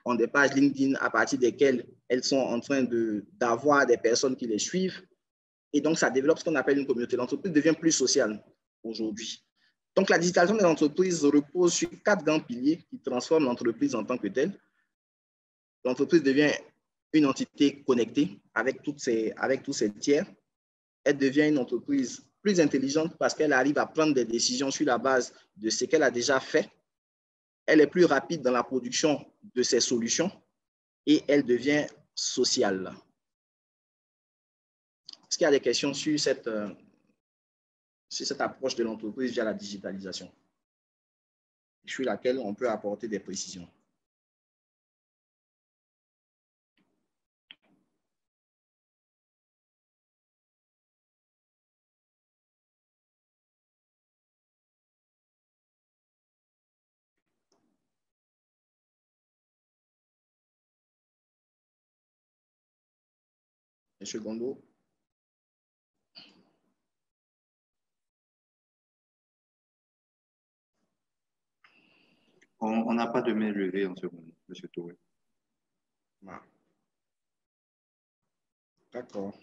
ont des pages LinkedIn à partir desquelles elles sont en train d'avoir des personnes qui les suivent. Et donc, ça développe ce qu'on appelle une communauté. L'entreprise devient plus sociale aujourd'hui. Donc, la digitalisation de l'entreprise repose sur 4 grands piliers qui transforment l'entreprise en tant que telle. L'entreprise devient une entité connectée avec tous ses tiers. Elle devient une entreprise plus intelligente parce qu'elle arrive à prendre des décisions sur la base de ce qu'elle a déjà fait. Elle est plus rapide dans la production de ses solutions et elle devient sociale. Est-ce qu'il y a des questions sur cette approche de l'entreprise via la digitalisation, sur laquelle on peut apporter des précisions? Monsieur Gondo. On n'a pas de main levée en ce moment, Monsieur Touré. Ah. D'accord.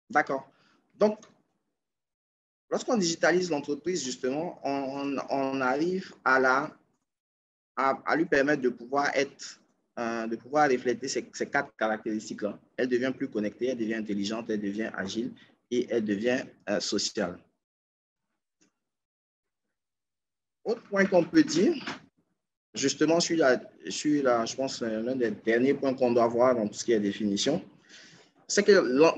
D'accord. Donc, lorsqu'on digitalise l'entreprise, justement, on arrive à lui permettre de pouvoir refléter ces 4 caractéristiques-là. Elle devient plus connectée, elle devient intelligente, elle devient agile et elle devient sociale. Autre point qu'on peut dire, justement, je pense, l'un des derniers points qu'on doit voir dans tout ce qui est définition, c'est que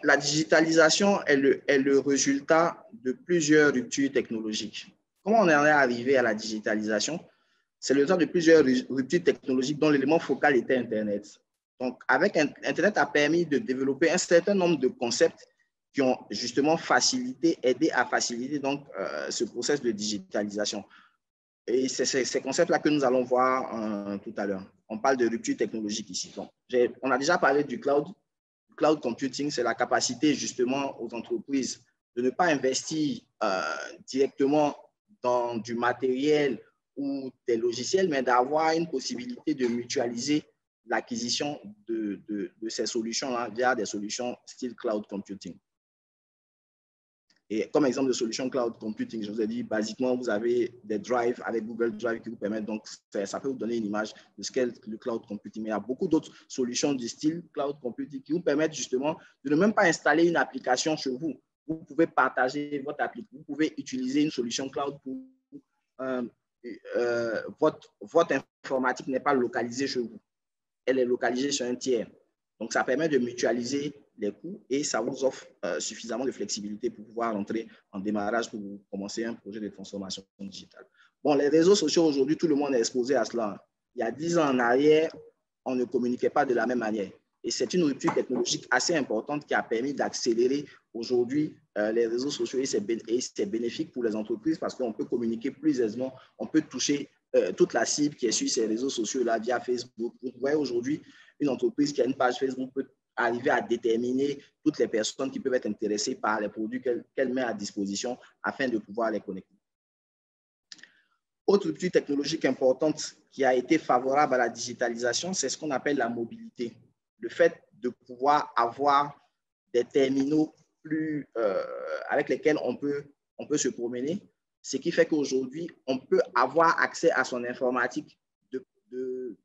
la digitalisation est le résultat de plusieurs ruptures technologiques. Comment on en est arrivé à la digitalisation? C'est le résultat de plusieurs ruptures technologiques dont l'élément focal était Internet. Donc, avec Internet a permis de développer un certain nombre de concepts qui ont justement aidé à faciliter donc, ce processus de digitalisation. Et c'est ces concepts-là que nous allons voir tout à l'heure. On parle de rupture technologique ici. Donc, on a déjà parlé du cloud. Le cloud computing, c'est la capacité justement aux entreprises de ne pas investir directement dans du matériel ou des logiciels, mais d'avoir une possibilité de mutualiser l'acquisition de ces solutions-là via des solutions style cloud computing. Et comme exemple de solution cloud computing, je vous ai dit, basiquement, vous avez des drives avec Google Drive qui vous permettent, donc ça peut vous donner une image de ce qu'est le cloud computing. Mais il y a beaucoup d'autres solutions du style cloud computing qui vous permettent justement de ne même pas installer une application chez vous. Vous pouvez partager votre application, vous pouvez utiliser une solution cloud pour votre informatique n'est pas localisée chez vous. Elle est localisée sur un tiers. Donc, ça permet de mutualiser les coûts et ça vous offre suffisamment de flexibilité pour pouvoir entrer en démarrage pour commencer un projet de transformation digitale. Bon, les réseaux sociaux aujourd'hui, tout le monde est exposé à cela. Il y a 10 ans en arrière, on ne communiquait pas de la même manière. Et c'est une rupture technologique assez importante qui a permis d'accélérer aujourd'hui les réseaux sociaux et c'est bénéfique pour les entreprises parce qu'on peut communiquer plus aisément, on peut toucher toute la cible qui est sur ces réseaux sociaux-là via Facebook. Vous voyez aujourd'hui, une entreprise qui a une page Facebook peut arriver à déterminer toutes les personnes qui peuvent être intéressées par les produits qu'elle met à disposition afin de pouvoir les connecter. Autre rupture technologique importante qui a été favorable à la digitalisation, c'est ce qu'on appelle la mobilité. Le fait de pouvoir avoir des terminaux avec lesquels on peut se promener, ce qui fait qu'aujourd'hui, on peut avoir accès à son informatique de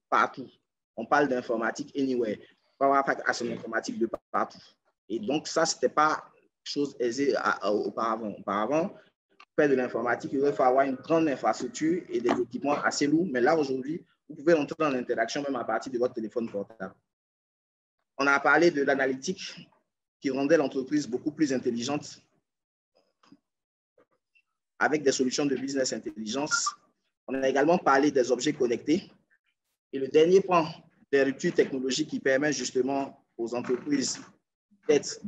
partout. On parle d'informatique anywhere. On peut avoir accès à son informatique de partout. Et donc, ça, ce n'était pas chose aisée auparavant. Auparavant, faire de l'informatique, il faut avoir une grande infrastructure et des équipements assez lourds. Mais là, aujourd'hui, vous pouvez entrer en interaction même à partir de votre téléphone portable. On a parlé de l'analytique qui rendait l'entreprise beaucoup plus intelligente avec des solutions de business intelligence. On a également parlé des objets connectés. Et le dernier point des ruptures technologiques qui permet justement aux entreprises d'être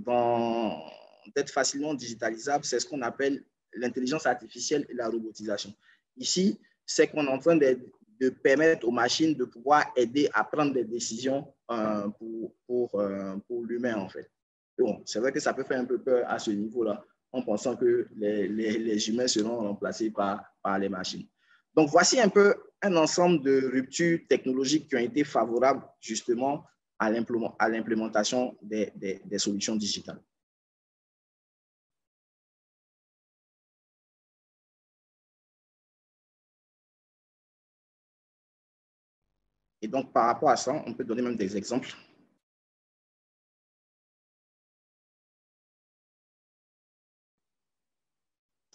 facilement digitalisables, c'est ce qu'on appelle l'intelligence artificielle et la robotisation. Ici, c'est qu'on est en train de permettre aux machines de pouvoir aider à prendre des décisions pour l'humain, en fait. Bon, c'est vrai que ça peut faire un peu peur à ce niveau-là, en pensant que les humains seront remplacés par les machines. Donc, voici un peu un ensemble de ruptures technologiques qui ont été favorables justement à l'implémentation des solutions digitales. Et donc, par rapport à ça, on peut donner même des exemples.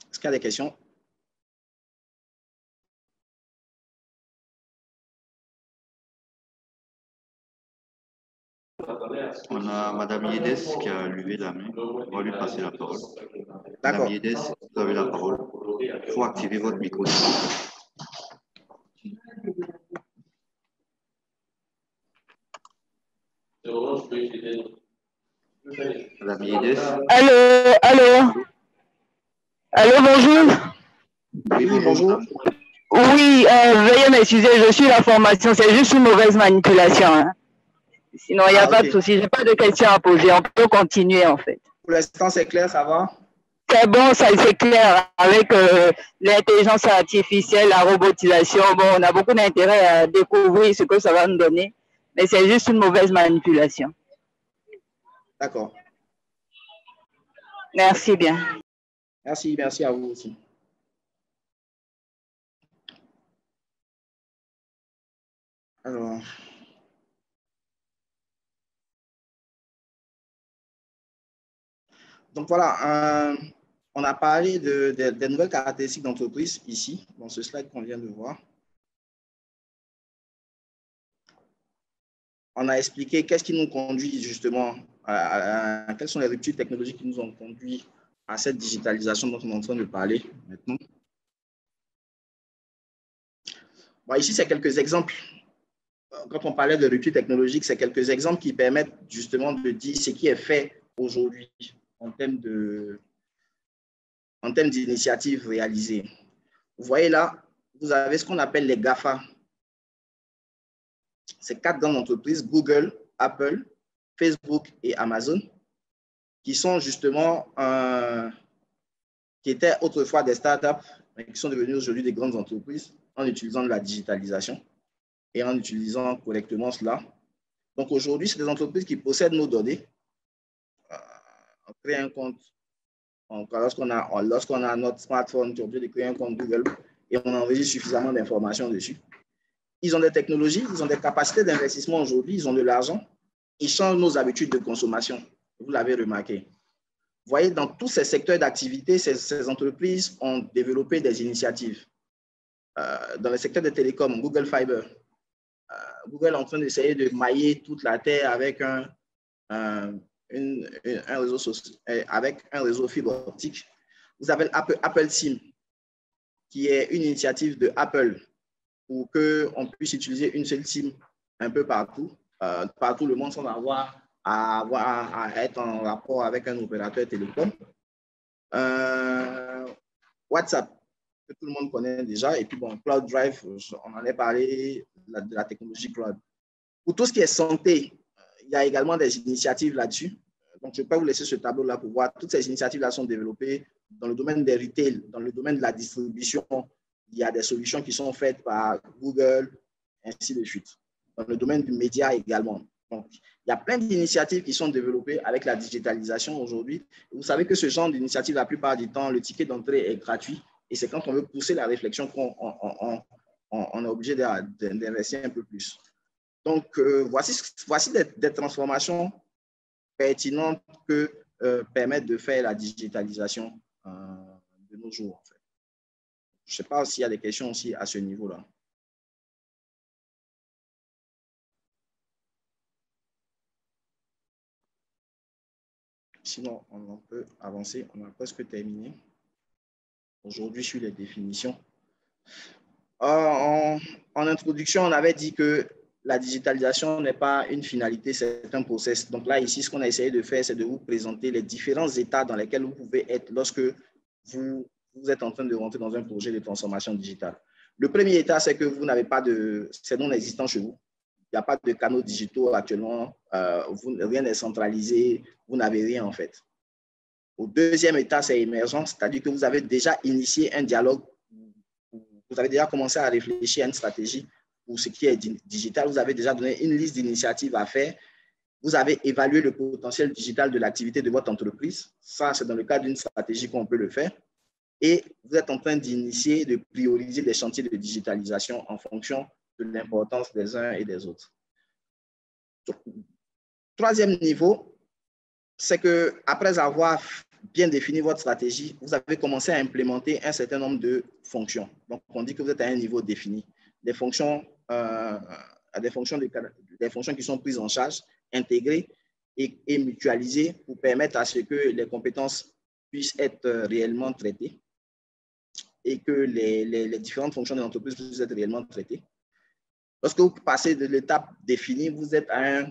Est-ce qu'il y a des questions? On a Madame Yedes qui a levé la main. On va lui passer la parole. D'accord. Madame Yedes, vous avez la parole. Il faut activer votre micro. Madame Yedes. Allô, bonjour. Oui, bonjour. Oui, veuillez m'excuser, je suis la formation, c'est juste une mauvaise manipulation. Hein. Sinon, il n'y a pas de souci, je n'ai pas de questions à poser, on peut continuer en fait. Pour l'instant, c'est clair, ça va? C'est bon, ça c'est clair. Avec l'intelligence artificielle, la robotisation, bon, on a beaucoup d'intérêt à découvrir ce que ça va nous donner, mais c'est juste une mauvaise manipulation. D'accord. Merci bien. Merci à vous aussi. Alors, donc voilà, on a parlé des nouvelles caractéristiques d'entreprise ici, dans ce slide qu'on vient de voir. On a expliqué qu'est-ce qui nous conduit justement, quelles sont les ruptures technologiques qui nous ont conduit à cette digitalisation dont on est en train de parler maintenant. Bon, ici, c'est quelques exemples. Quand on parlait de rupture technologique, c'est quelques exemples qui permettent justement de dire ce qui est fait aujourd'hui en termes d'initiatives réalisées. Vous voyez là, vous avez ce qu'on appelle les GAFA. C'est 4 grandes entreprises, Google, Apple, Facebook et Amazon, qui sont justement, qui étaient autrefois des startups, mais qui sont devenues aujourd'hui des grandes entreprises en utilisant de la digitalisation et en utilisant correctement cela. Donc aujourd'hui, c'est des entreprises qui possèdent nos données. On crée un compte. Lorsqu'on a notre smartphone, tu es obligé de créer un compte Google et on enregistre suffisamment d'informations dessus. Ils ont des technologies, ils ont des capacités d'investissement aujourd'hui, ils ont de l'argent. Ils changent nos habitudes de consommation. Vous l'avez remarqué. Vous voyez, dans tous ces secteurs d'activité, ces entreprises ont développé des initiatives. Dans le secteur des télécoms, Google Fiber, Google est en train d'essayer de mailler toute la terre avec un un réseau avec un réseau fibre optique. Vous avez Apple SIM, qui est une initiative de Apple pour qu'on puisse utiliser une seule SIM un peu partout, partout le monde, sans avoir à être en rapport avec un opérateur télécom. WhatsApp, que tout le monde connaît déjà, et puis bon, Cloud Drive, on en a parlé de la technologie cloud. Pour tout ce qui est santé, il y a également des initiatives là-dessus. Donc, je peux vous laisser ce tableau-là pour voir. Toutes ces initiatives-là sont développées dans le domaine des retail, dans le domaine de la distribution. Il y a des solutions qui sont faites par Google, ainsi de suite. Dans le domaine du média également. Donc, il y a plein d'initiatives qui sont développées avec la digitalisation aujourd'hui. Vous savez que ce genre d'initiative, la plupart du temps, le ticket d'entrée est gratuit. Et c'est quand on veut pousser la réflexion qu'on est obligé d'investir un peu plus. Donc, voici des transformations pertinentes que permettent de faire la digitalisation de nos jours. En fait. Je ne sais pas s'il y a des questions aussi à ce niveau-là. Sinon, on peut avancer. On a presque terminé. Aujourd'hui, sur les définitions. En introduction, on avait dit que la digitalisation n'est pas une finalité, c'est un process. Donc là, ici, ce qu'on a essayé de faire, c'est de vous présenter les différents états dans lesquels vous pouvez être lorsque vous êtes en train de rentrer dans un projet de transformation digitale. Le premier état, c'est que vous n'avez pas de... C'est non existant chez vous. Il n'y a pas de canaux digitaux actuellement. Rien n'est centralisé. Vous n'avez rien, en fait. Au deuxième état, c'est émergent, c'est-à-dire que vous avez déjà initié un dialogue. Vous avez déjà commencé à réfléchir à une stratégie pour ce qui est digital. Vous avez déjà donné une liste d'initiatives à faire. Vous avez évalué le potentiel digital de l'activité de votre entreprise. Ça, c'est dans le cadre d'une stratégie qu'on peut le faire. Et vous êtes en train d'initier, de prioriser des chantiers de digitalisation en fonction de l'importance des uns et des autres. Troisième niveau, c'est qu'après avoir bien défini votre stratégie, vous avez commencé à implémenter un certain nombre de fonctions. Donc, on dit que vous êtes à un niveau défini. Des fonctions qui sont prises en charge, intégrées et mutualisées pour permettre à ce que les compétences puissent être réellement traitées et que les différentes fonctions de l'entreprise puissent être réellement traitées. Lorsque vous passez de l'étape définie, vous êtes à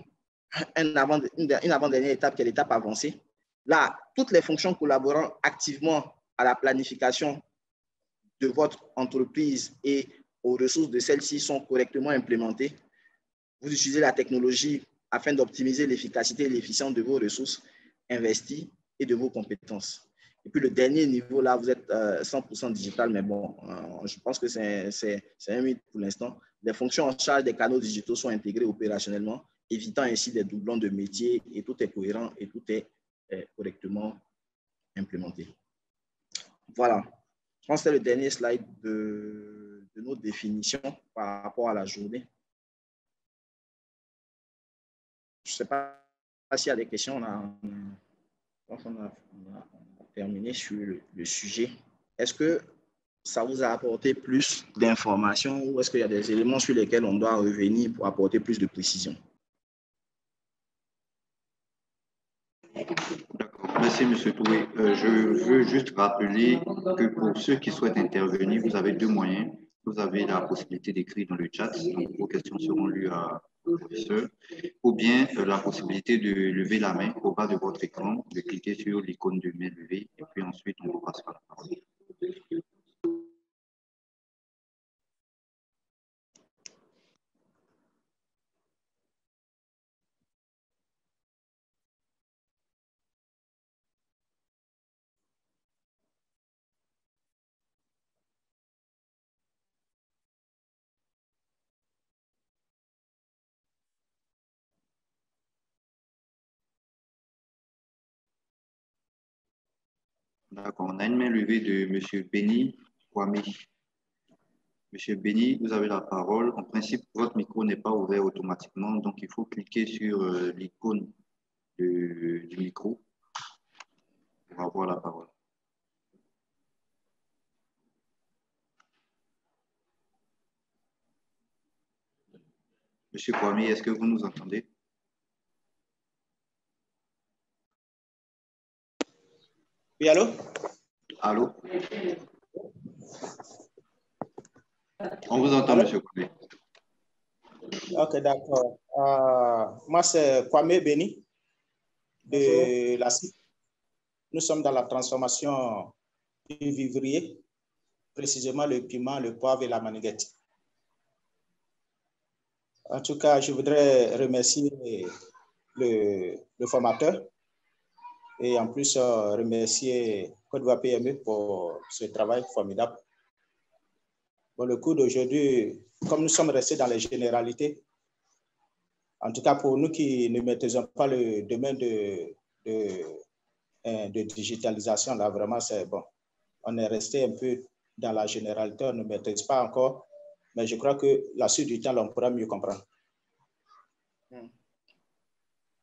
une avant-dernière étape qui est l'étape avancée. Là, toutes les fonctions collaborant activement à la planification de votre entreprise et aux ressources de celle-ci sont correctement implémentées. Vous utilisez la technologie afin d'optimiser l'efficacité et l'efficience de vos ressources investies et de vos compétences. Et puis le dernier niveau, là, vous êtes 100% digital, mais bon, je pense que c'est un mythe pour l'instant. Les fonctions en charge des canaux digitaux sont intégrées opérationnellement, évitant ainsi des doublons de métiers et tout est cohérent et tout est correctement implémenté. Voilà. Je pense que c'est le dernier slide de nos définitions par rapport à la journée. Je ne sais pas s'il y a des questions. On a terminé sur le sujet. Est-ce que ça vous a apporté plus d'informations ou est-ce qu'il y a des éléments sur lesquels on doit revenir pour apporter plus de précision? Merci, M. Toué. Je veux juste rappeler que pour ceux qui souhaitent intervenir, vous avez deux moyens. Vous avez la possibilité d'écrire dans le chat, donc vos questions seront lues à au professeur, ou bien la possibilité de lever la main au bas de votre écran, de cliquer sur l'icône de main levée, et puis ensuite on vous passera la parole. D'accord, on a une main levée de M. Béni Kwame. Monsieur Béni, vous avez la parole. En principe, votre micro n'est pas ouvert automatiquement, donc il faut cliquer sur l'icône du micro pour avoir la parole. Monsieur Kwame, est-ce que vous nous entendez? Oui, allô? Allô? On vous entend, monsieur Kwame. Ok, d'accord. Moi, c'est Kwame Beni de la CIP. Nous sommes dans la transformation du vivrier, précisément le piment, le poivre et la maniguette. En tout cas, je voudrais remercier le formateur et en plus remercier Côte d'Ivoire PME pour ce travail formidable. Bon, le cours d'aujourd'hui, comme nous sommes restés dans les généralités, en tout cas pour nous qui ne maîtrisons pas le domaine de digitalisation, là vraiment c'est bon. On est resté un peu dans la généralité, on ne maîtrise pas encore, mais je crois que la suite du temps, on pourra mieux comprendre.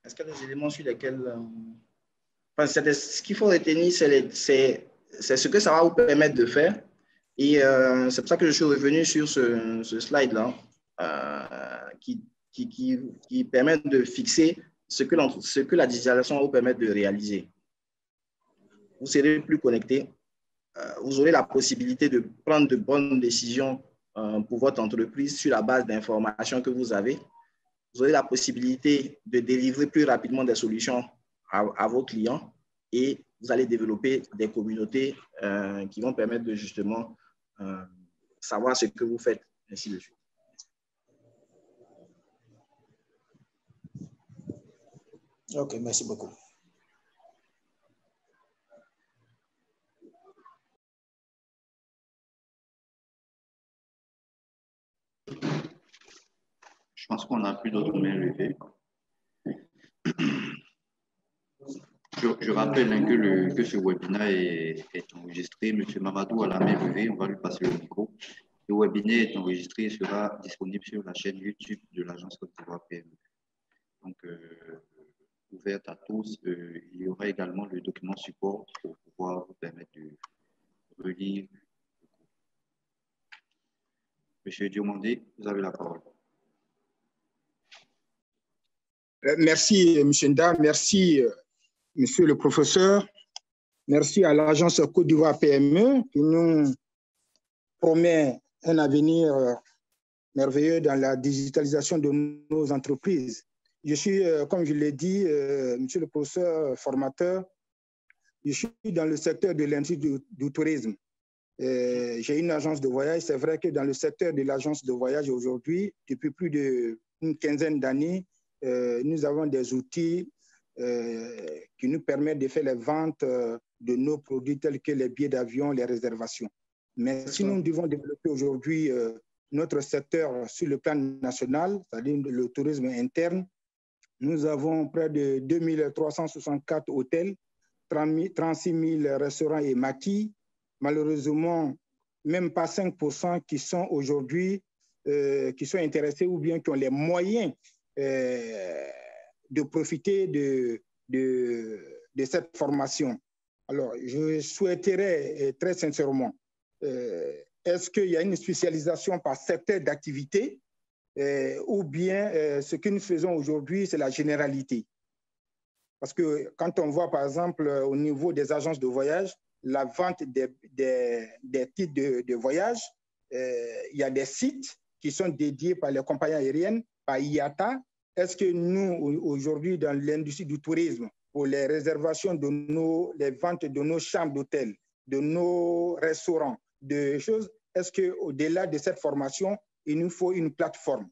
Est-ce qu'il y a des éléments sur lesquels... ce qu'il faut retenir, c'est ce que ça va vous permettre de faire. Et c'est pour ça que je suis revenu sur ce slide-là, qui permet de fixer ce que la digitalisation va vous permettre de réaliser. Vous serez plus connecté. Vous aurez la possibilité de prendre de bonnes décisions pour votre entreprise sur la base d'informations que vous avez. Vous aurez la possibilité de délivrer plus rapidement des solutions à vos clients et vous allez développer des communautés qui vont permettre de justement savoir ce que vous faites, ainsi de suite. Ok, merci beaucoup. Je pense qu'on n'a plus d'autres mains levées. Je rappelle hein, que ce webinaire est enregistré. Monsieur Mamadou a la main levée, on va lui passer le micro. Le webinaire est enregistré et sera disponible sur la chaîne YouTube de l'agence Côte d'Ivoire PME. Donc, ouverte à tous. Il y aura également le document support pour pouvoir vous permettre de relire. Monsieur Diomandé, vous avez la parole. Merci, M. Nda. Merci, Monsieur le professeur. Merci à l'agence Côte d'Ivoire PME qui nous promet un avenir merveilleux dans la digitalisation de nos entreprises. Je suis, comme je l'ai dit, Monsieur le professeur formateur, je suis dans le secteur de l'industrie du tourisme. J'ai une agence de voyage. C'est vrai que dans le secteur de l'agence de voyage aujourd'hui, depuis plus d'une quinzaine d'années, nous avons des outils qui nous permettent de faire les ventes de nos produits tels que les billets d'avion, les réservations. Mais si nous devons développer aujourd'hui notre secteur sur le plan national, c'est-à-dire le tourisme interne, nous avons près de 2364 hôtels, 36 000 restaurants et maquis. Malheureusement, même pas 5% qui sont aujourd'hui qui sont intéressés ou bien qui ont les moyens de profiter de cette formation. Alors, je souhaiterais très sincèrement, est-ce qu'il y a une spécialisation par secteur d'activité ou bien ce que nous faisons aujourd'hui, c'est la généralité? Parce que quand on voit, par exemple, au niveau des agences de voyage, la vente des titres de voyage, il y a des sites qui sont dédiés par les compagnies aériennes, par IATA. Est-ce que nous, aujourd'hui, dans l'industrie du tourisme, pour les réservations de les ventes de nos chambres d'hôtel, de nos restaurants, de choses, est-ce qu'au-delà de cette formation, il nous faut une plateforme?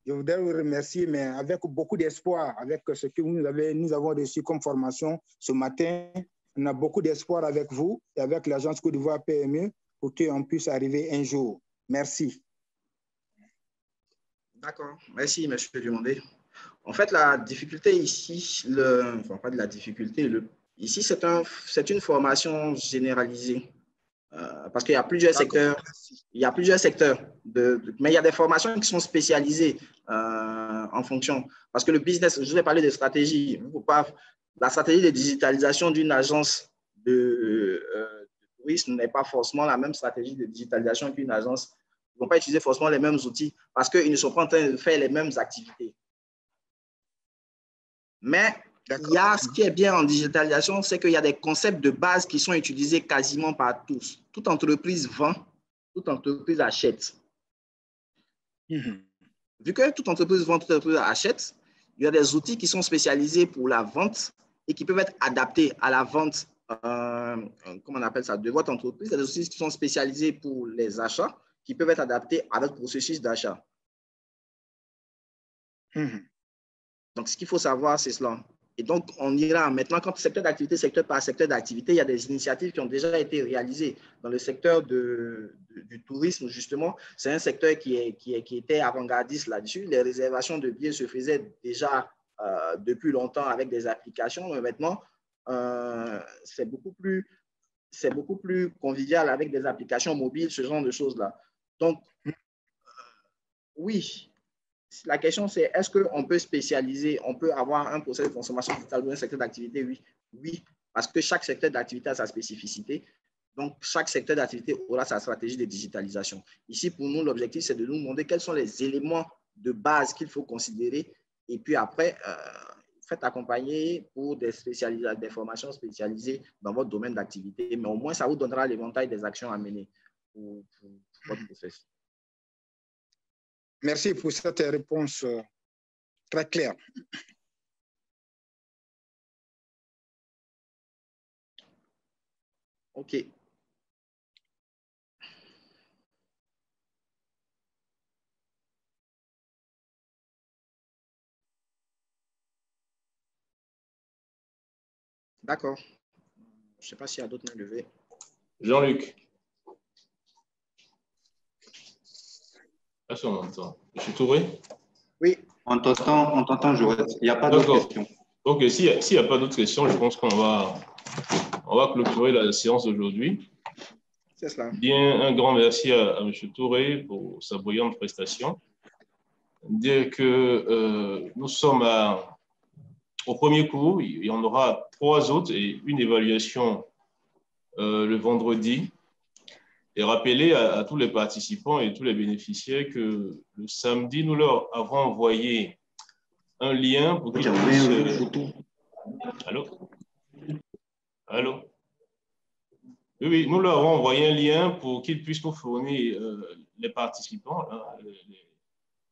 Je voudrais vous remercier, mais avec beaucoup d'espoir, avec ce que nous avons reçu comme formation ce matin, on a beaucoup d'espoir avec vous et avec l'agence Côte d'Ivoire PME pour qu'on puisse arriver un jour. Merci. D'accord. Merci, M. Dumondé. En fait, la difficulté ici, enfin pas de la difficulté, ici c'est une formation généralisée parce qu'il y a plusieurs secteurs. Il y a plusieurs secteurs, mais il y a des formations qui sont spécialisées en fonction. Parce que le business, je vous ai parlé de stratégie. La stratégie de digitalisation d'une agence de tourisme n'est pas forcément la même stratégie de digitalisation qu'une agence. Ils ne vont pas utiliser forcément les mêmes outils parce qu'ils ne sont pas en train de faire les mêmes activités. Mais Ce qui est bien en digitalisation, c'est qu'il y a des concepts de base qui sont utilisés quasiment par tous. Toute entreprise vend, toute entreprise achète. Vu que toute entreprise vend, toute entreprise achète, il y a des outils qui sont spécialisés pour la vente et qui peuvent être adaptés à la vente, comment on appelle ça, de votre entreprise. Il y a des outils qui sont spécialisés pour les achats qui peuvent être adaptés à votre processus d'achat. Donc, ce qu'il faut savoir, c'est cela. Et donc, on ira maintenant, quand secteur d'activité, secteur par secteur d'activité, il y a des initiatives qui ont déjà été réalisées. Dans le secteur du tourisme, justement, c'est un secteur qui était avant-gardiste là-dessus. Les réservations de billets se faisaient déjà depuis longtemps avec des applications, mais maintenant, c'est beaucoup plus convivial avec des applications mobiles, ce genre de choses-là. Donc, oui. La question, c'est est-ce qu'on peut spécialiser, on peut avoir un processus de consommation digitale dans un secteur d'activité? Oui. Oui, parce que chaque secteur d'activité a sa spécificité. Donc, chaque secteur d'activité aura sa stratégie de digitalisation. Ici, pour nous, l'objectif, c'est de nous demander quels sont les éléments de base qu'il faut considérer. Et puis après, faites accompagner pour des formations spécialisées dans votre domaine d'activité. Mais au moins, ça vous donnera l'éventail des actions à mener pour votre processus. Merci pour cette réponse très claire. OK. D'accord. Je ne sais pas s'il y a d'autres mains levées. Jean-Luc. Est-ce qu'on m'entend? Monsieur Touré? Oui. On t'entend, Joël. Il n'y a pas d'autres questions. Ok, s'il n'y a pas d'autres questions, je pense qu'on va clôturer la séance d'aujourd'hui. C'est cela. Bien, un grand merci à M. Touré pour sa brillante prestation. Dire que nous sommes au premier cours, il y en aura 3 autres et une évaluation le vendredi. Et rappeler à tous les participants et tous les bénéficiaires que le samedi, nous leur avons envoyé un lien pour qu'ils puissent... Allô? Allô? Oui, nous leur avons envoyé un lien pour qu'ils puissent nous fournir les participants,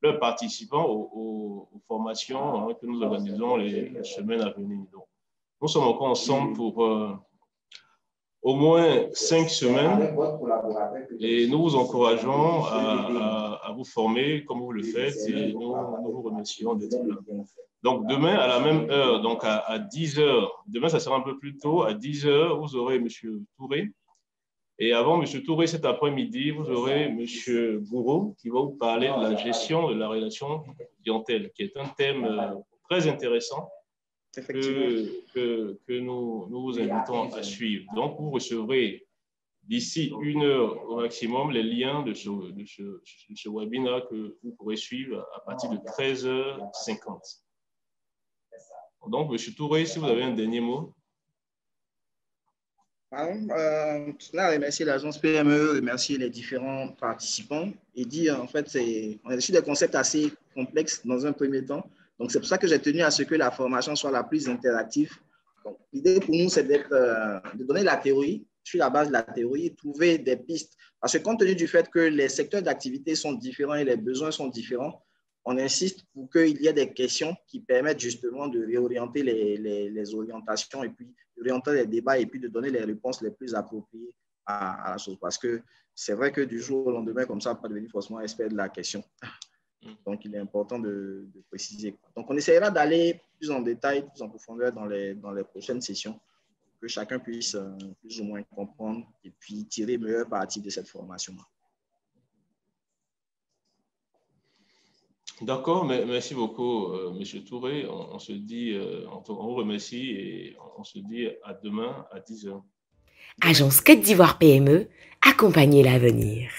leurs participants aux formations que nous organisons les semaines à venir. Donc, nous sommes encore ensemble pour au moins 5 semaines et nous vous encourageons à vous former comme vous le faites et nous vous remercions d'être là. Donc demain à la même heure, donc à 10h, demain ça sera un peu plus tôt, à 10h vous aurez M. Touré et avant M. Touré cet après-midi vous aurez M. Bourreau qui va vous parler de la gestion de la relation clientèle qui est un thème très intéressant que nous vous invitons à suivre. Donc, vous recevrez d'ici 1 heure au maximum les liens de ce webinaire que vous pourrez suivre à partir de 13h50. Donc, M. Touré, si vous avez un dernier mot. Je remercie l'agence PME, remercier les différents participants et dire, en fait, on a reçu des concepts assez complexes dans un premier temps. Donc, c'est pour ça que j'ai tenu à ce que la formation soit la plus interactive. L'idée pour nous, c'est de donner la théorie, sur la base de la théorie, trouver des pistes. Parce que compte tenu du fait que les secteurs d'activité sont différents et les besoins sont différents, on insiste pour qu'il y ait des questions qui permettent justement de réorienter les orientations et puis d'orienter les débats et puis de donner les réponses les plus appropriées à la chose. Parce que c'est vrai que du jour au lendemain, comme ça, pas devenir forcément expert de la question. Donc, il est important de préciser. Donc, on essaiera d'aller plus en détail, plus en profondeur dans les prochaines sessions pour que chacun puisse plus ou moins comprendre et puis tirer meilleur parti de cette formation. D'accord, merci beaucoup, M. Touré. On se dit, on vous remercie et on se dit à demain à 10h. Agence Côte d'Ivoire PME, accompagner l'avenir.